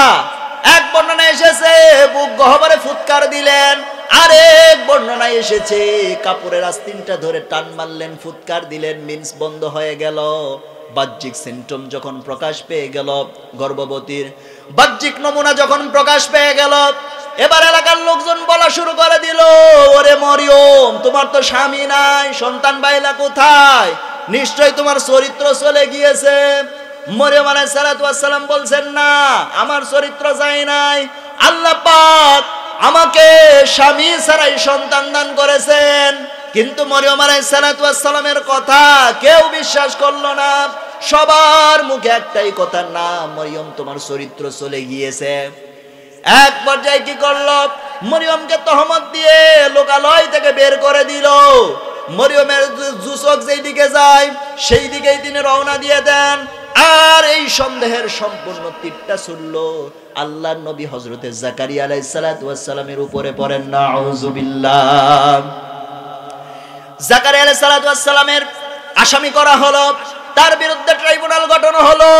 এক বর্ণনা এসেছে বুক গহ্বরে ফুৎকার দিলেন, আরেক বর্ণনা এসেছে কাপড়ের আস্তিনটা ধরে টান মারলেন, ফুৎকার দিলেন, মিন্স বন্ধ হয়ে গেল। বাহ্যিক সিমটম যখন প্রকাশ পেয়ে গেল, গর্ভবতীর বাহ্যিক নমুনা যখন প্রকাশ পেয়ে গেল, এবার এলাকার লোকজন বলা শুরু করে দিল, ওরে মরিয়ম, তোমার তো স্বামী নাই, সন্তান বাইলা কোথায়? নিশ্চয়ই তোমার চরিত্র চলে গিয়েছে। মরিয়ম আলাইহিস সালাতু ওয়াস সালাম বলছেন না, আমার চরিত্র যায় নাই, আল্লাহ পাক আমাকে স্বামী ছাড়াই সন্তান দান করেছেন। কিন্তু মরিয়ম আলাইহিস সালাতু ওয়াস সালামের কথা কেউ বিশ্বাস করলো না। সবার মুখে একটাই কথা, না মরিয়ম তোমার চরিত্র চলে গিয়েছে। এক পর্যায়ে কি করলো, মরিয়মকে তহমত দিয়ে লোকালয় থেকে বের করে দিল। মরিয়মের যুসক যেই দিকে যায় সেই দিকেই তিনি রওনা দিয়ে দেন। আর এই সন্দেহের সম্পূর্ণ তীরটা ছুড়ল আল্লাহর নবী হযরতে জাকারিয়া আলাইহিস সালাতু ওয়াস সালামের উপরে। পড়েন নাউযুবিল্লাহ। জাকারিয়া আলাইহিস সালাতু ওয়াস সালামের আসামি করা হলো, তার বিরুদ্ধে ট্রাইব্যুনাল গঠন হলো।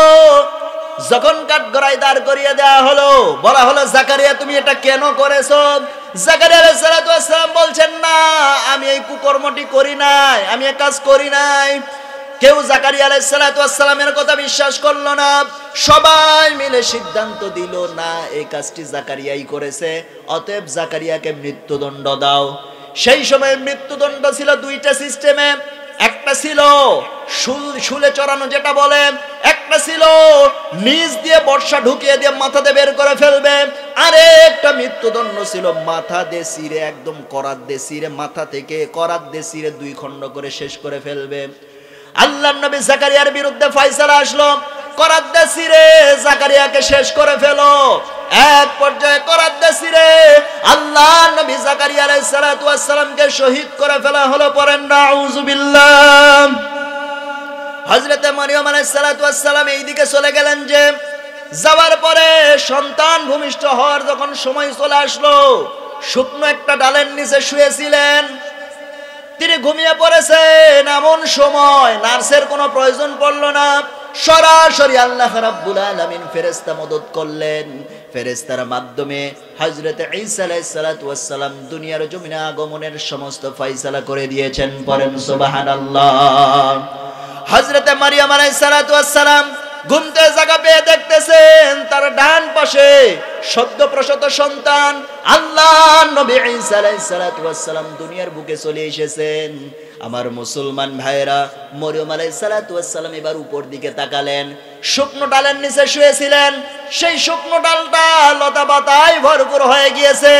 যখন কাঠগড়ায় দাঁড় করিয়ে দেওয়া হলো, বলা হলো জাকারিয়া তুমি এটা কেন করেছো? জাকারিয়া আলাইহিস সালাতু ওয়াস সালাম বলছেন না, আমি এই কুকর্মটি করি নাই, আমি এই কাজ করি নাই। কেউ জাকারিয়া আলাইহিস সালাতু ওয়াস সালামের কথা বিশ্বাস করলো না। সবাই মিলে সিদ্ধান্ত দিল, না এই কাজটি জাকারিয়াই করেছে, অতএব জাকারিয়াকে মৃত্যুদণ্ড দাও। সেই সময় মৃত্যুদণ্ড ছিল দুইটা সিস্টেমে, একটা ছিল শুলে চড়ানো যেটা বলে, একটা ছিল নিচ দিয়ে বর্ষা ঢুকিয়ে দিয়ে মাথাতে বের করে ফেলবে, আরে একটা মৃত্যুদণ্ড ছিল মাথা দিয়ে ছিঁড়ে, একদম করাত দিয়ে ছিঁড়ে, মাথা থেকে করাত দিয়ে ছিঁড়ে দুই খণ্ড করে শেষ করে ফেলবে। আল্লাহর নবী জাকারিয়ার বিরুদ্ধে ফয়সালা আসলো, করাত দিয়ে ছিঁড়ে জাকারিয়াকে শেষ করে ফেলো। এক পর্যায়ে করাত দিয়ে ছিঁড়ে আল্লাহর নবী জাকারিয়া আলাইহিস সালাতু ওয়াস সালামকে শহীদ করে ফেলা হলো। পড়েন নাউযুবিল্লাহ। হযরতে মরিয়ম আলাইহিস সালাতু ওয়াস সালাম এইদিকে চলে গেলেন, যে যাওয়ার পরে সন্তান ভূমিষ্ঠ হওয়ার যখন সময় চলে আসলো, শুকনো একটা ডালের নিচে শুয়েছিলেন, তিনি ঘুমিয়ে পড়েছেন। এমন সময় নার্সের কোনো প্রয়োজন পড়লো না, সরাসরি আল্লাহ রাব্বুল আলামিন ফেরেশতা মদদ করলেন। ফেরেশতার মাধ্যমে হযরতে ঈসা আলাইহিস সালাতু ওয়াস সালাম দুনিয়ার জমিনে আগমনের সমস্ত ফয়সালা করে দিয়েছেন। পড়েন সুবহানাল্লাহ। হযরতে মারিয়াম আলাইহিস সালাতু ওয়াস সালাম ঘুম থেকে জাগা পেয়ে দেখতেছেন তার ডান পাশে সদ্য প্রসূত সন্তান আল্লাহর নবী ঈসা আলাইহিস সালাতু ওয়াস সালাম দুনিয়ার বুকে চলে এসেছেন। আমার মুসলমান ভাইরা, মরিয়ম আলাইহিস সালাতু ওয়াস সালাম এবার উপর দিকে তাকালেন, শুকনো ডালের নিচে শুয়েছিলেন, সেই শুকনো ডালটা লতা পাতায় ভরপুর হয়ে গিয়েছে,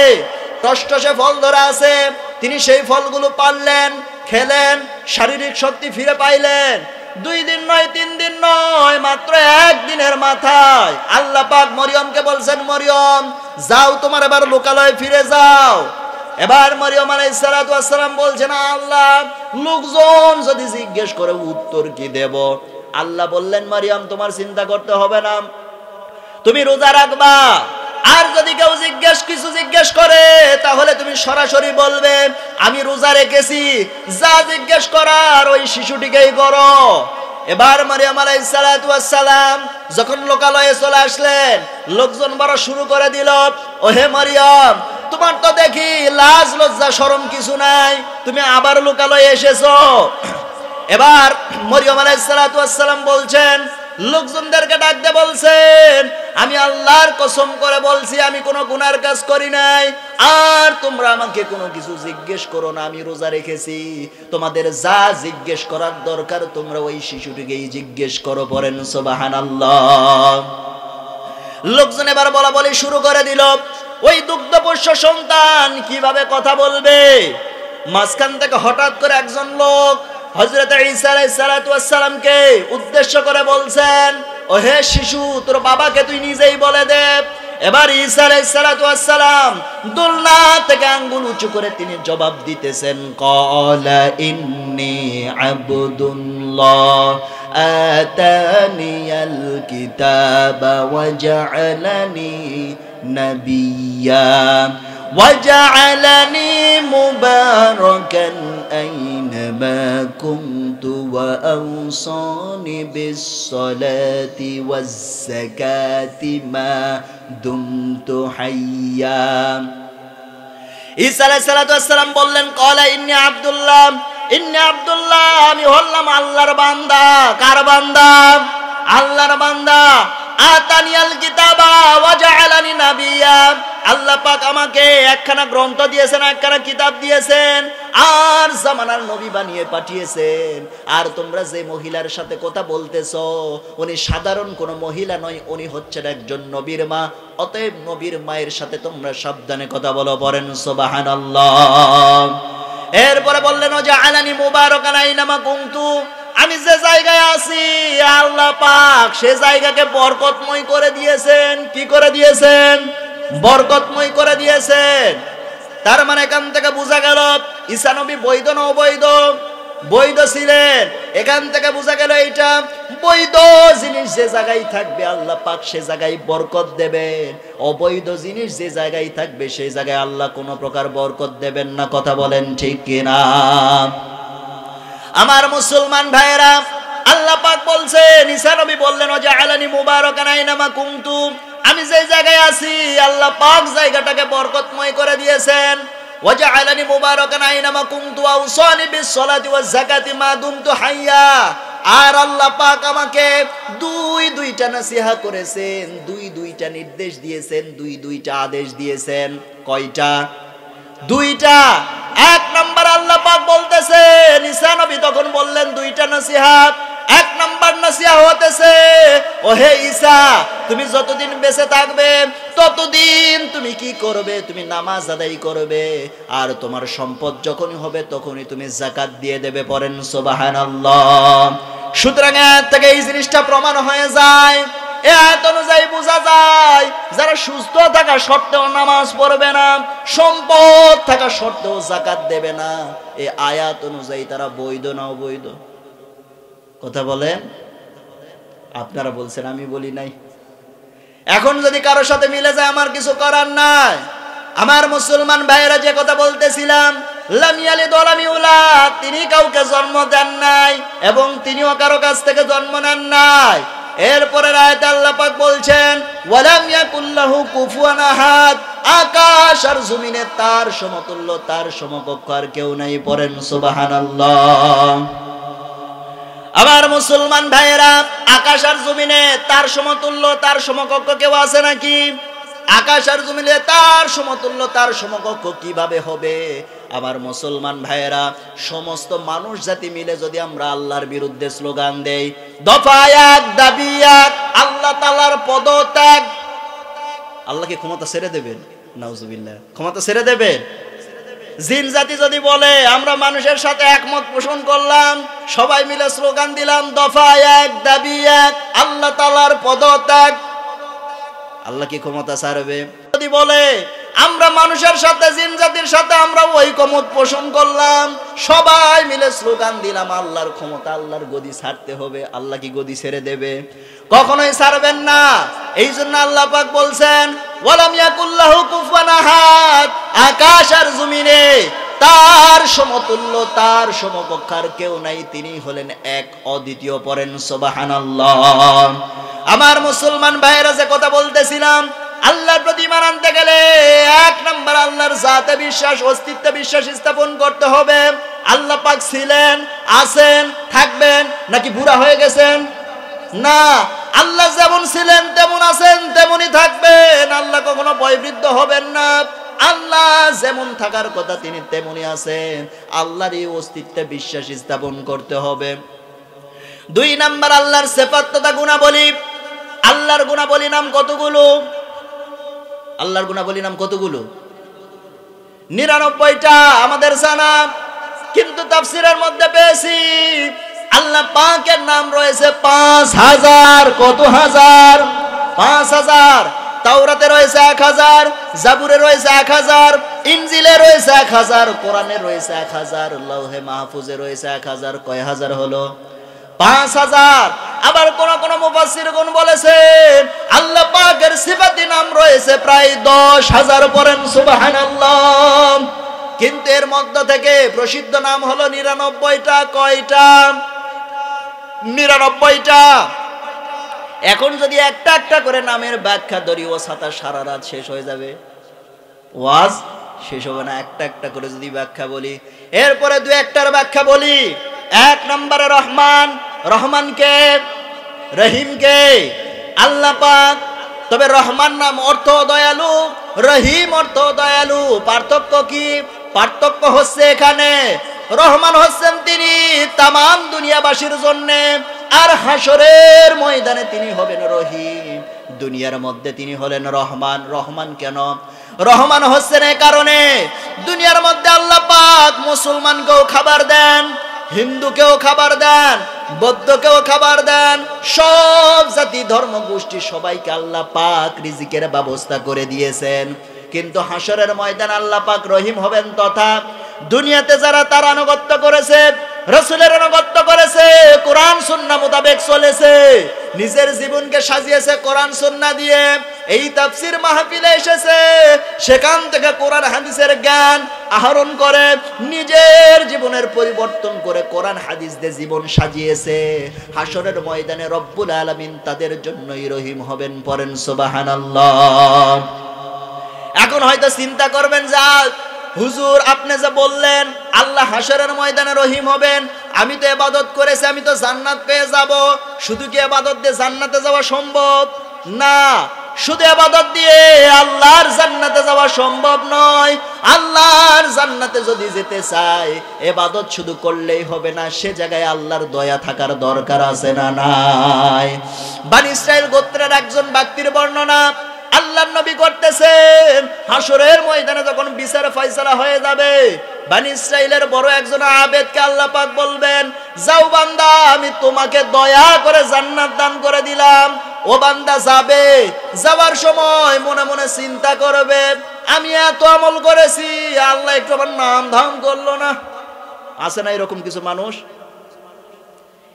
টসটসে ফল ধরা আছে। তিনি সেই ফলগুলো পারলেন, খেলেন, শারীরিক শক্তি ফিরে পাইলেন। 2 দিন নয়, 3 দিন নয়, মাত্র 1 দিনের মাথায় আল্লাহ পাক মরিয়মকে বলছেন, মরিয়ম যাও, তোমার এবার লোকালয়ে ফিরে যাও। এবার মরিয়ম আলাইহিস সালাতু ওয়াস সালাম বলছেন, আল্লাহ লোকজন যদি জিজ্ঞেস করে উত্তর কি দেব? আল্লাহ বললেন, মরিয়ম তোমার চিন্তা করতে হবে না, তুমি রোজা রাখবা। আর যদি কেউ কিছু জিজ্ঞেস করে তাহলে তুমি সরাসরি বলবে আমি রোজা রেখেছি, যা জিজ্ঞেস করার ওই শিশুটিকেই করো। এবার মারিয়াম আলাইহিস সালাতু ওয়াস সালাম যখন লোকালয়ে চলে আসলেন, লোকজন বলা শুরু করে দিল, ওহে মারিয়াম তোমার তো দেখি লাজ লজ্জা শরম কিছু নাই, তুমি আবার লোকালয়ে এসেছো। এবার মরিয়ম আলাইহিস সালাতু ওয়াস সালাম বলছেন, লোকজনদেরকে ডাকতে বলছেন, আমি আল্লাহর কসম করে বলছি আমি কোনো গুনার কাজ করি নাই, আর তোমরা আমাকে কোনো কিছু জিজ্ঞেস করো না, আমি রোজা রেখেছি। তোমাদের যা জিজ্ঞেস করার দরকার তোমরা ওই শিশুটিকেই জিজ্ঞেস করো। পড়েন সুবহানাল্লাহ। লোকজন এবার বলা বলি শুরু করে দিল, ওই দুগ্ধপোষ্য সন্তান কিভাবে কথা বলবে? মাঝখান থেকে হঠাৎ করে একজন লোক হযরত ঈসা আলাইহিস সালাতু ওয়াস সালামকে উদ্দেশ্য করে বলছেন, ও হে শিশু, তোর বাবাকে তুই নিজেই বলে দে। এবার ঈসা আলাইহিস সালাতু ওয়াস সালাম দোলনা থেকে আঙ্গুল উঁচু করে তিনি জবাব দিতেছেন, ক্বালা ইন্নী আবদুল্লাহ আতানিয়াল কিতাবা ওয়া জাআলানি নাবিয়্যা وجعلني مباركا أينما كنت وأوصاني بالصلاة والزكاة ما دمت حيا। ঈসা আলাইহিস সালাতু ওয়াস সালাম বললেন, ক্বালা ইন্নী আব্দুল্লাহ, ইন্নী আব্দুল্লাহ, আমি হলাম আল্লাহর বান্দা। কার বান্দা? আল্লাহর বান্দা। আতানিয়াল কিতাবা ওয়া জাআলানি নাবিয়্যা, আল্লাহ পাক আমাকে একখানা গ্রন্থ দিয়েছেন, একখানা কিতাব দিয়েছেন, আর জামানার নবী বানিয়ে পাঠিয়েছেন। আর তোমরা যে মহিলার সাথে কথা বলতেছো উনি সাধারণ কোনো মহিলা নয়, উনি হচ্ছেন একজন নবীর মা। অতএব নবীর মায়ের সাথে তোমরা সাবধানে কথা বলো। পড়েন সুবহানাল্লাহ। এরপরে বললেন ও জাআলানি মুবারাকান আইনামা কুনতু, আমি যে জায়গায় আছি আল্লাহ পাক সে জায়গাকে বরকতময় করে দিয়েছেন। কি করে দিয়েছেন? বরকতময় করে দিয়েছেন। তার মানে এখান থেকে বোঝা গেল ঈসা নবী বৈধ না অবৈধ? বৈধ ছিলেন। এখান থেকে বোঝা গেল এইটা বৈধ জিনিস যে জায়গায় থাকবে আল্লাহ পাক সে জায়গায় বরকত দেবেন। অবৈধ জিনিস যে জায়গায় থাকবে সেই জায়গায় আল্লাহ কোনো প্রকার বরকত দেবেন না। কথা বলেন ঠিক কিনা? আমার মুসলমান ভাইরা, আল্লাহ পাক বলছেন, ঈসা নবী বললেন ও জাআলানি মুবারাকান আইনামা কুনতু, আমি যে জায়গায় আছি আল্লাহ পাক জায়গাটাকে বরকতময় করে দিয়েছেন। ওয়া জাআলানি মুবারাকান আইনামা কুনতু আওসানি বিস-সালাতি ওয়াজ-যাকাতি মা দুমতু হাইয়া। আর আল্লাহ পাক আমাকে দুইটা নসিহত করেছেন, দুইটা নির্দেশ দিয়েছেন, দুইটা আদেশ দিয়েছেন। কয়টা? দুইটা। এক নাম্বার আল্লাহ পাক বলতেছেন, ঈসা নবী তখন বললেন দুইটা নসিহত। এক নাম্বার নসিহত হতেছে, ও হে ঈসা, তুমি যতদিন বেঁচে থাকবে ততদিন তুমি কি করবে? তুমি নামাজ আদায় করবে। আর তোমার সম্পদ যখনই হবে তখনই তুমি যাকাত দিয়ে দেবে। পড়েন সুবহানাল্লাহ। সুতরাং এর থেকে এই জিনিসটা প্রমাণ হয়ে যায়, এ আয়াত অনুযায়ী বোঝা যায় যারা সুস্থ থাকা সত্ত্বেও নামাজ পড়বে না, সম্পদ থাকা সত্ত্বেও যাকাত দেবে না, এই আয়াত অনুযায়ী তারা বৈধ না অবৈধ? কথা বলেন। আপনারা বলছেন, আমি বলি নাই। এখন যদি কারোর সাথে মিলে যায় আমার কিছু করার নাই। আমার মুসলমান ভাইয়েরা, যে কথা বলতেছিলাম, লাম ইয়ালিদ ওয়া লাম ইউলাদ, তিনি কাউকে জন্ম দেন নাই এবং তিনিও কারো কাছ থেকে জন্ম নেন নাই। এরপরে আয়াতে আল্লাহ পাক বলছেন ওয়ালাম ইয়াকুল্লাহু কুফুয়ান আহাদ, আকাশ আর জমিনে তার সমতুল্য তার সমকক্ষ আর কেউ নাই। পড়েন সুবহানাল্লাহ। আমার মুসলমান ভাইয়েরা, আকাশ আর জমিনে তার সমতুল্য তার সমকক্ষ কেউ আছে নাকি? আকাশ আর জমিনে তার সমতুল্য তার সমকক্ষ কিভাবে হবে? আমার মুসলমান ভাইয়েরা, সমস্ত মানুষ জাতি মিলে যদি আমরা আল্লাহর বিরুদ্ধে স্লোগান দেই, দফা এক দাবি এক, আল্লাহ তাআলার পদত্যাগ, আল্লাহ কি ক্ষমতা ছেড়ে দেবেন? নাউজুবিল্লাহ, ক্ষমতা ছেড়ে দেবেন? জিন জাতি যদি বলে আমরা মানুষের সাথে একমত পোষণ করলাম, সবাই মিলে স্লোগান দিলাম দফা এক দাবি এক, আল্লাহ তাআলার পদত্যাগ, আল্লাহ কি ক্ষমতা ছাড়বে? যদি বলে আমরা মানুষের সাথে জিন জাতির সাথে আমরা ঐকমত পোষণ করলাম, সবাই মিলে স্লোগান দিলাম আল্লাহর ক্ষমতা আল্লাহর গদি ছাড়তে হবে, আল্লাহ কি গদি ছেড়ে দেবে? কখনোই ছাড়বেন না। এই জন্য আল্লাহ পাক বলছেন ওয়ালাম ইয়াকুল্লাহু কুফুয়ান আহাদ, আকাশ আর জমিনে তার সমতুল্য তার সমকক্ষ আর কেউ নাই, তিনি হলেন এক অদ্বিতীয়। পড়েন সুবহানাল্লাহ। আমার মুসলমান ভাইয়েরা, যে কথা বলতেছিলাম, আল্লাহর প্রতি ঈমান আনতে গেলে এক নাম্বার আল্লাহর জাতে বিশ্বাস, অস্তিত্বে বিশ্বাস স্থাপন করতে হবে। আল্লাহ পাক ছিলেন, আছেন, থাকবেন, নাকি বুড়া হয়ে গেছেন? না, আল্লাহ যেমন ছিলেন তেমন আছেন তেমনই থাকবেন। আল্লাহ কখনো বয়োবৃদ্ধ হবেন না। আল্লাহ যেমন থাকার কথা তিনি তেমনই আছেন। আল্লাহর এই অস্তিত্বে বিশ্বাস স্থাপন করতে হবে। দুই নাম্বার আল্লাহর সিফাত তথা গুণাবলী। আল্লাহর গুণাবলী নাম কতগুলো? আল্লাহর গুণাবলী নাম কতগুলো? 99টা আমাদের জানা, কিন্তু তাফসীরের মধ্যে পেয়েছি আল্লাহ পাকের নাম রয়েছে 5000। কত হাজার? 5000। তাওরাতে রয়েছে 1000, জাবুরে রয়েছে 1000, ইনজিলে রয়েছে 1000, কোরআনে রয়েছে 1000, লৌহে মাহফুজে রয়েছে 1000। কয় হাজার হলো? 5000। আবার কোন কোন মুফাসসিরগণ বলেছেন আল্লাহ পাকের সিফাতি নাম রয়েছে প্রায় 10,000। পড়েন সুবহানাল্লাহ। কিন্তু এর মধ্য থেকে প্রসিদ্ধ নাম হলো 99টা। কয়টা? 99টা। এখন যদি একটা একটা করে নামের ব্যাখ্যা ধরি, ও ছাতা সারা রাত শেষ হয়ে যাবে, ওয়াজ শেষ হবে না। একটা একটা করে যদি ব্যাখ্যা বলি, এরপরে দুই একটার ব্যাখ্যা বলি। এক নম্বরে রহমান, রহমান কে? রহিম কে? আল্লাহ পাক। তবে রহমান নাম অর্থ দয়ালু, রহিম অর্থ দয়ালু। পার্থক্য কি? পার্থক্য হচ্ছে এখানে, রহমান হচ্ছেন তিনি তামাম দুনিয়াবাসীর জন্য, আর হাসরের ময়দানে তিনি হবেন রহিম। দুনিয়ার মধ্যে তিনি হলেন রহমান। রহমান কেন? রহমান হচ্ছেন এই কারণে, দুনিয়ার মধ্যে আল্লাহ পাক মুসলমানকেও খাবার দেন, হিন্দুকেও খাবার দেন, বৌদ্ধকেও খাবার দেন, সব জাতি ধর্ম গোষ্ঠী সবাইকে আল্লাহ পাক রিজিকের ব্যবস্থা করে দিয়েছেন। কিন্তু হাসরের ময়দান আল্লাহ পাক রহিম হবেন তথা দুনিয়াতে যারা তার আনুগত্য করেছে, রাসূলের আনুগত্য করেছে, কোরআন সুন্নাহ মোতাবেক চলেছে, নিজের জীবনকে সাজিয়েছে কোরআন সুন্নাহ দিয়ে, এই তাফসীর মাহফিলে এসেছে, সেখান থেকে কোরআন হাদিসের জ্ঞান আহরণ করে নিজের জীবনের পরিবর্তন করে কোরআন হাদিস দিয়ে জীবন সাজিয়েছে, হাসরের ময়দানে রব্বুল আলামিন তাদের জন্যই রহিম হবেন। পড়েন সুবহানাল্লাহ। এখন হয়তো চিন্তা করবেন যে হুজুর আপনি যে বললেন আল্লাহ হাসরের ময়দানে রহিম হবেন, আমি তো ইবাদত করেছি, আমি তো জান্নাত পেয়ে যাব, শুধু কি ইবাদত দিয়ে জান্নাতে যাওয়া সম্ভব? না, শুধু ইবাদত দিয়ে আল্লাহর জান্নাতে যাওয়া সম্ভব নয়। আল্লাহর জান্নাতে যদি যেতে চাই ইবাদত শুধু করলেই হবে না, সে জায়গায় আল্লাহর দয়া থাকার দরকার আছে না নাই? বনি ইসরাইল গোত্রের একজন ব্যক্তির বর্ণনা আল্লাহর নবী করতেছেন, হাসরের ময়দানে যখন বিচার ফয়সালা হয়ে যাবে, বনি ইসরাইলের বড় একজন আবেদকে আল্লাহ পাক বলবেন, যাও বান্দা, আমি তোমাকে দয়া করে জান্নাত দান করে দিলাম। ও বান্দা যাবে, যাওয়ার সময় মনে মনে চিন্তা করবে, আমি এত আমল করেছি, আল্লাহ একটু আমার নাম ধাম করলো না। আছে না এরকম কিছু মানুষ?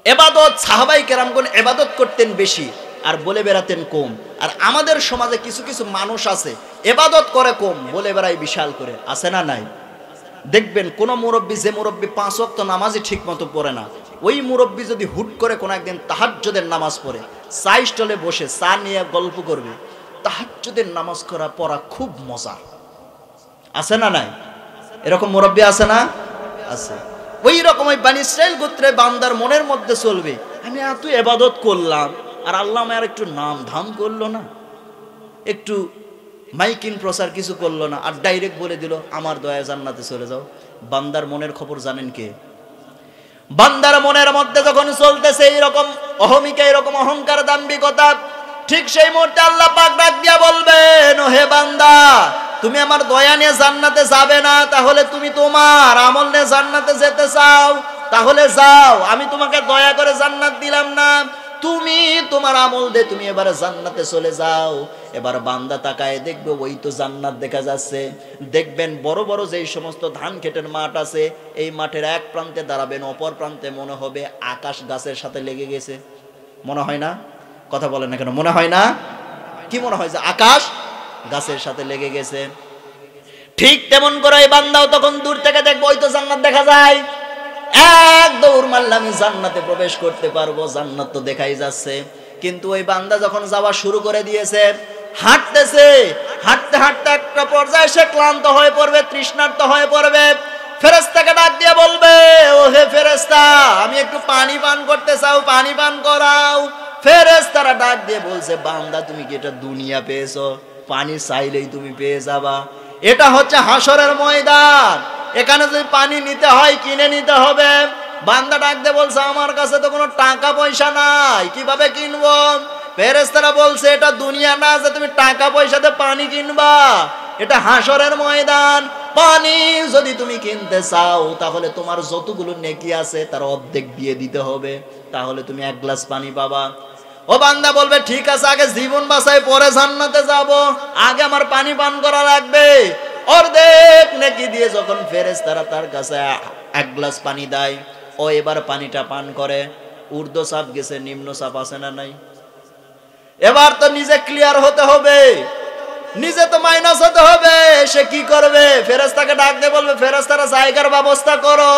ইবাদত সাহাবায়ে কেরামগণ ইবাদত করতেন বেশি আর বলে বেড়াতেন কম। আর আমাদের সমাজে কিছু কিছু মানুষ আছে ইবাদত করে কম, বলে বেড়ায় বিশাল করে। আছে না নাই? দেখবেন কোন মুরব্বী, যে মুরব্বী 5 ওয়াক্ত নামাজই ঠিক মতো পড়ে না, ওই মুরব্বী যদি হুট করে কোনো একদিন তাহাজ্জুদের নামাজ পড়ে, চা স্টলে বসে চা নিয়ে গল্প করবে, তাহাজ্জুদের নামাজ পড়া খুব মজা। আছে না নাই? এরকম মুরব্বী আছে না? আছে। ওই রকম ওই বনি ইসরাইল গোত্রে বান্দার মনের মধ্যে চলবে, আমি এত ইবাদত করলাম আর আল্লাহ আমার একটু নাম ধাম করলো না, একটু মাইকিং প্রচার কিছু করলো না, আর ডাইরেক্ট বলে দিল আমার দয়া জান্নাতে চলে যাও। বান্দার মনের খবর জানেন কে? বান্দার মনের মধ্যে যখন চলতেছে এইরকম অহমিকা, এরকম অহংকার, দাম্ভিকতা, ঠিক সেই মুহূর্তে আল্লাহ পাক ডাক দিয়া বলবেন, ও হে বান্দা, তুমি আমার দয়া নিয়ে জান্নাতে যাবে না, তাহলে তুমি তোমার আমল নিয়ে জান্নাতে যেতে চাও, তাহলে যাও, আমি তোমাকে দয়া করে জান্নাত দিলাম না, তুমি তোমার আমল দিয়ে তুমি এবারে জান্নাতে চলে যাও। এবার বান্দা তাকায় দেখবে ওই তো জান্নাত দেখা যাচ্ছে। দেখবেন বড় বড় যেই সমস্ত ধান ক্ষেতের মাঠ আছে, এই মাঠের এক প্রান্তে দাঁড়াবেন, অপর প্রান্তে মনে হবে আকাশ গাছের সাথে লেগে গেছে। মনে হয় না? কথা বলেন না কেন? মনে হয় না? কি মনে হয়? যে আকাশ গাছের সাথে লেগে গেছে। ঠিক তেমন করে এই বান্দাও তখন দূর থেকে দেখবো ওই তো জান্নাত দেখা যায়, এক দৌড় মারলে আমি জান্নাতে প্রবেশ করতে পারবো, জান্নাত তো দেখাই যাচ্ছে। কিন্তু ওই বান্দা যখন যাওয়া শুরু করে দিয়েছে, হাঁটতেছে, হাঁটতে হাঁটতে একটা পর্যায়ে সে ক্লান্ত হয়ে পড়বে, তৃষ্ণার্ত হয়ে পড়বে। ফেরেশতাকে ডাক দিয়ে বলবে, ও হে ফেরেশতা, আমি একটু পানি পান করতে চাও, পানি পান করাও। ফেরেশতারা ডাক দিয়ে বলছে, বান্দা তুমি কি এটা দুনিয়া পেয়েছো? পানি চাইলেই তুমি পেয়ে যাবা। এটা হচ্ছে হাসরের ময়দান, এখানে যদি পানি নিতে হয় কিনে নিতে হবে। বান্দা ডাক দিয়ে বলছে, আমার কাছে তো কোনো টাকা পয়সা নাই, কিভাবে কিনবো? ফেরেশতারা বলছে, এটা দুনিয়া না যে তুমি টাকা পয়সাতে পানি কিনবা, এটা হাসরের ময়দান। পানি যদি তুমি কিনতে চাও তাহলে তোমার যতগুলো নেকি আছে তার অর্ধেক দিয়ে দিতে হবে, তাহলে তুমি 1 গ্লাস পানি পাবা। ও বান্দা বলবে, ঠিক আছে, আগে জীবন বাঁচাই পরে জান্নাতে যাব, আগে আমার পানি পান করা লাগবে। অর্ধেক নেকি দিয়ে যখন ফেরেশতারা তার কাছে 1 গ্লাস পানি দেয়, ও এবার পানিটা পান করে। ঊর্ধ্ব চাপ গেছে, নিম্ন চাপ আছে না নাই? এবার তো নিজে ক্লিয়ার হতে হবে, নিজে তো মাইনাস হতে হবে। সে কি করবে? ফেরেশতাকে ডাক দিয়ে বলবে, ফেরেশতারা জায়গার ব্যবস্থা করো।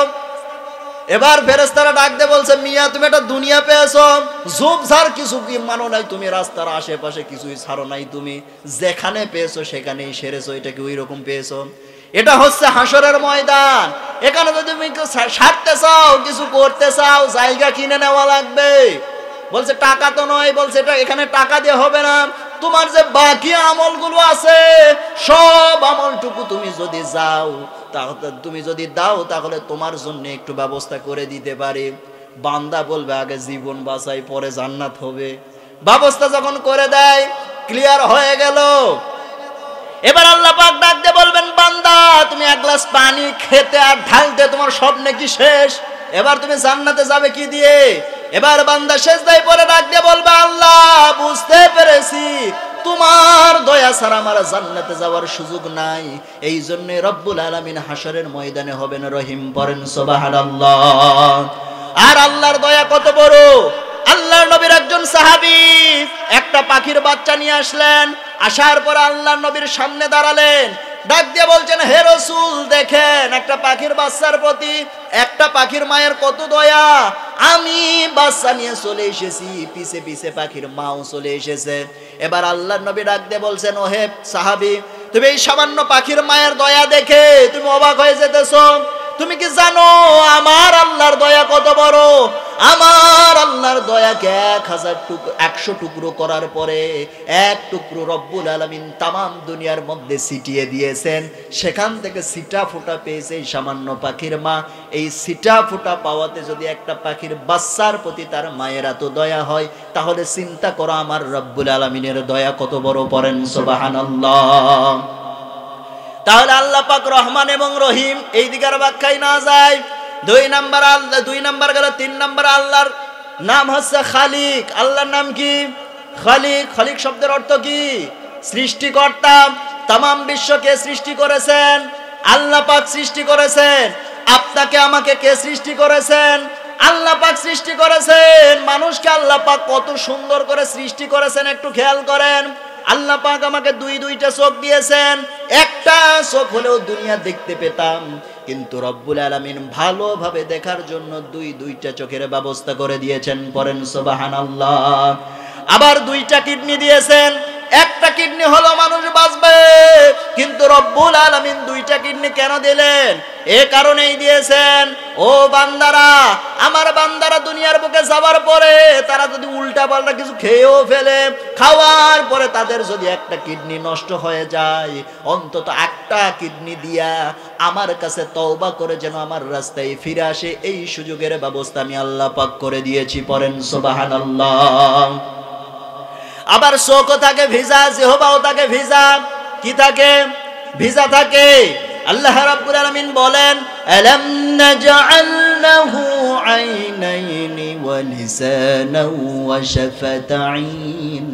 এবার ফেরেশতারা ডাক দিয়ে বলছে, মিয়া তুমি একটা দুনিয়া পেয়েছো, ঝোপঝাড় কিছু কি মানো নাই তুমি, রাস্তার আশেপাশে কিছুই ছাড়ো নাই তুমি, যেখানে পেয়েছো সেখানেই সেরেছো, এটা কি ওই রকম পেয়েছো? এটা হচ্ছে হাসরের ময়দান। এখানে যদি তুমি ছাড়তে চাও, কিছু করতে চাও, জায়গা কিনে নেওয়া লাগবে। বলছে টাকা তো নয়, বলছে এটা এখানে টাকা দিয়ে হবে না, তোমার যে বাকি আমলগুলো আছে সব আমলটুকু তুমি যদি যাও, তাহলে তুমি যদি দাও তাহলে তোমার জন্য একটু ব্যবস্থা করে দিতে পারি। বান্দা বলবে আগে জীবন বাঁচাই পরে জান্নাত হবে। ব্যবস্থা যখন করে দেয়, ক্লিয়ার হয়ে গেল। এবার আল্লাহ পাক ডাক দিয়ে বলবেন, বান্দা তুমি এক গ্লাস পানি খেতে আর ঢালতে তোমার সব নাকি শেষ, এবার তুমি জান্নাতে যাবে কি দিয়ে? এবার বান্দা সেজদায় পড়ে ডাক দিয়ে বলবে, আল্লাহ বুঝতে পেরেছি তোমার দয়া ছাড়া আমার জান্নাতে যাওয়ার সুযোগ নাই, এই জন্য রব্বুল আলামিন হাশরের ময়দানে হবেন রহিম। পড়েন সুবহানাল্লাহ। আর আল্লাহর দয়া কত বড়! আল্লাহর নবীর একজন সাহাবী একটা পাখির বাচ্চা নিয়ে আসলেন। আসার পর আল্লাহর নবীর সামনে দাঁড়ালেন, ডাক দিয়ে বলছেন, হে রাসূল দেখেন একটা পাখির বাচ্চার প্রতি একটা পাখির মায়ের কত দয়া। আমি বাচ্চা নিয়ে চলে এসেছি, পিছে পিছে পাখির মাও চলে এসেছে। এবার আল্লাহর নবী ডাক দিয়ে বলছেন, ও হে সাহাবী, তুমি এই সামান্য পাখির মায়ের দয়া দেখে তুমি অবাক হয়ে যেতেছো? তুমি কি জানো আমার আল্লাহর দয়া কত বড়? আমার আল্লাহর দয়াকে 100 টুকরো করার পরে এক টুকরো রব্বুল আলামিন তামাম দুনিয়ার মধ্যে ছিটিয়ে দিয়েছেন। সেখান থেকে ছিটা ফোঁটা পেয়েছে এই সামান্য পাখির মা। এই ছিটা ফোঁটা পাওয়াতে যদি একটা পাখির বাচ্চার প্রতি তার মায়ের এত দয়া হয়, তাহলে চিন্তা করো আমার রব্বুল আলামিনের দয়া কত বড়। পড়েন সুবহানাল্লাহ। তাহলে আল্লাহ পাক রহমান এবং রহিম এই দিকের ব্যাখ্যায় না যায়। 2 নাম্বার আল্লাহ, 2 নাম্বার গেল। 3 নাম্বার আল্লাহর নাম হচ্ছে খালিক। আল্লাহর নাম কি? খালিক। খালিক শব্দের অর্থ কি? সৃষ্টিকর্তা। তামাম বিশ্বকে সৃষ্টি করেছেন আল্লাহ পাক, সৃষ্টি করেছেন। আপনাকে আমাকে কে সৃষ্টি করেছেন? আল্লাহ পাক সৃষ্টি করেছেন। মানুষকে আল্লাহ পাক কত সুন্দর করে সৃষ্টি করেছেন একটু খেয়াল করেন। আল্লাহ পাক আমাকে দুইটা চোখ দিয়েছেন। একটা চোখ হলেও দুনিয়া দেখতে পেতাম, কিন্তু রব্বুল আলামিন ভালোভাবে দেখার জন্য দুইটা চোখের ব্যবস্থা করে দিয়েছেন। পড়েন সুবহানাল্লাহ। আবার 2টা কিডনি দিয়েছেন। একটা কিডনি হলো মানুষ বাঁচবে, কিন্তু রব্বুল আলামিন 2টা কিডনি কেন দিলেন? এ কারণেই দিয়েছেন, ও বান্দারা, আমার বান্দারা দুনিয়ার বুকে যাওয়ার পরে তারা যদি উল্টা পাল্টা কিছু খেয়েও ফেলে, খাওয়ার পরে তাদের যদি একটা কিডনি নষ্ট হয়ে যায়, অন্তত একটা কিডনি দিয়া আমার কাছে তওবা করে যেন আমার রাস্তায় ফিরে আসে, এই সুযোগের ব্যবস্থা আমি আল্লাহ পাক করে দিয়েছি। পড়েন সুবহানাল্লাহ। আবার চোখও থাকে ভিজা, জিহ্বাও থাকে ভিজা। কি থাকে? ভিজা থাকে। আল্লাহ রাব্বুল আলামিন বলেন, আলাম নাজআল লাহু আইনাইনি ওয়া লিসানান ওয়া শাফাতাইন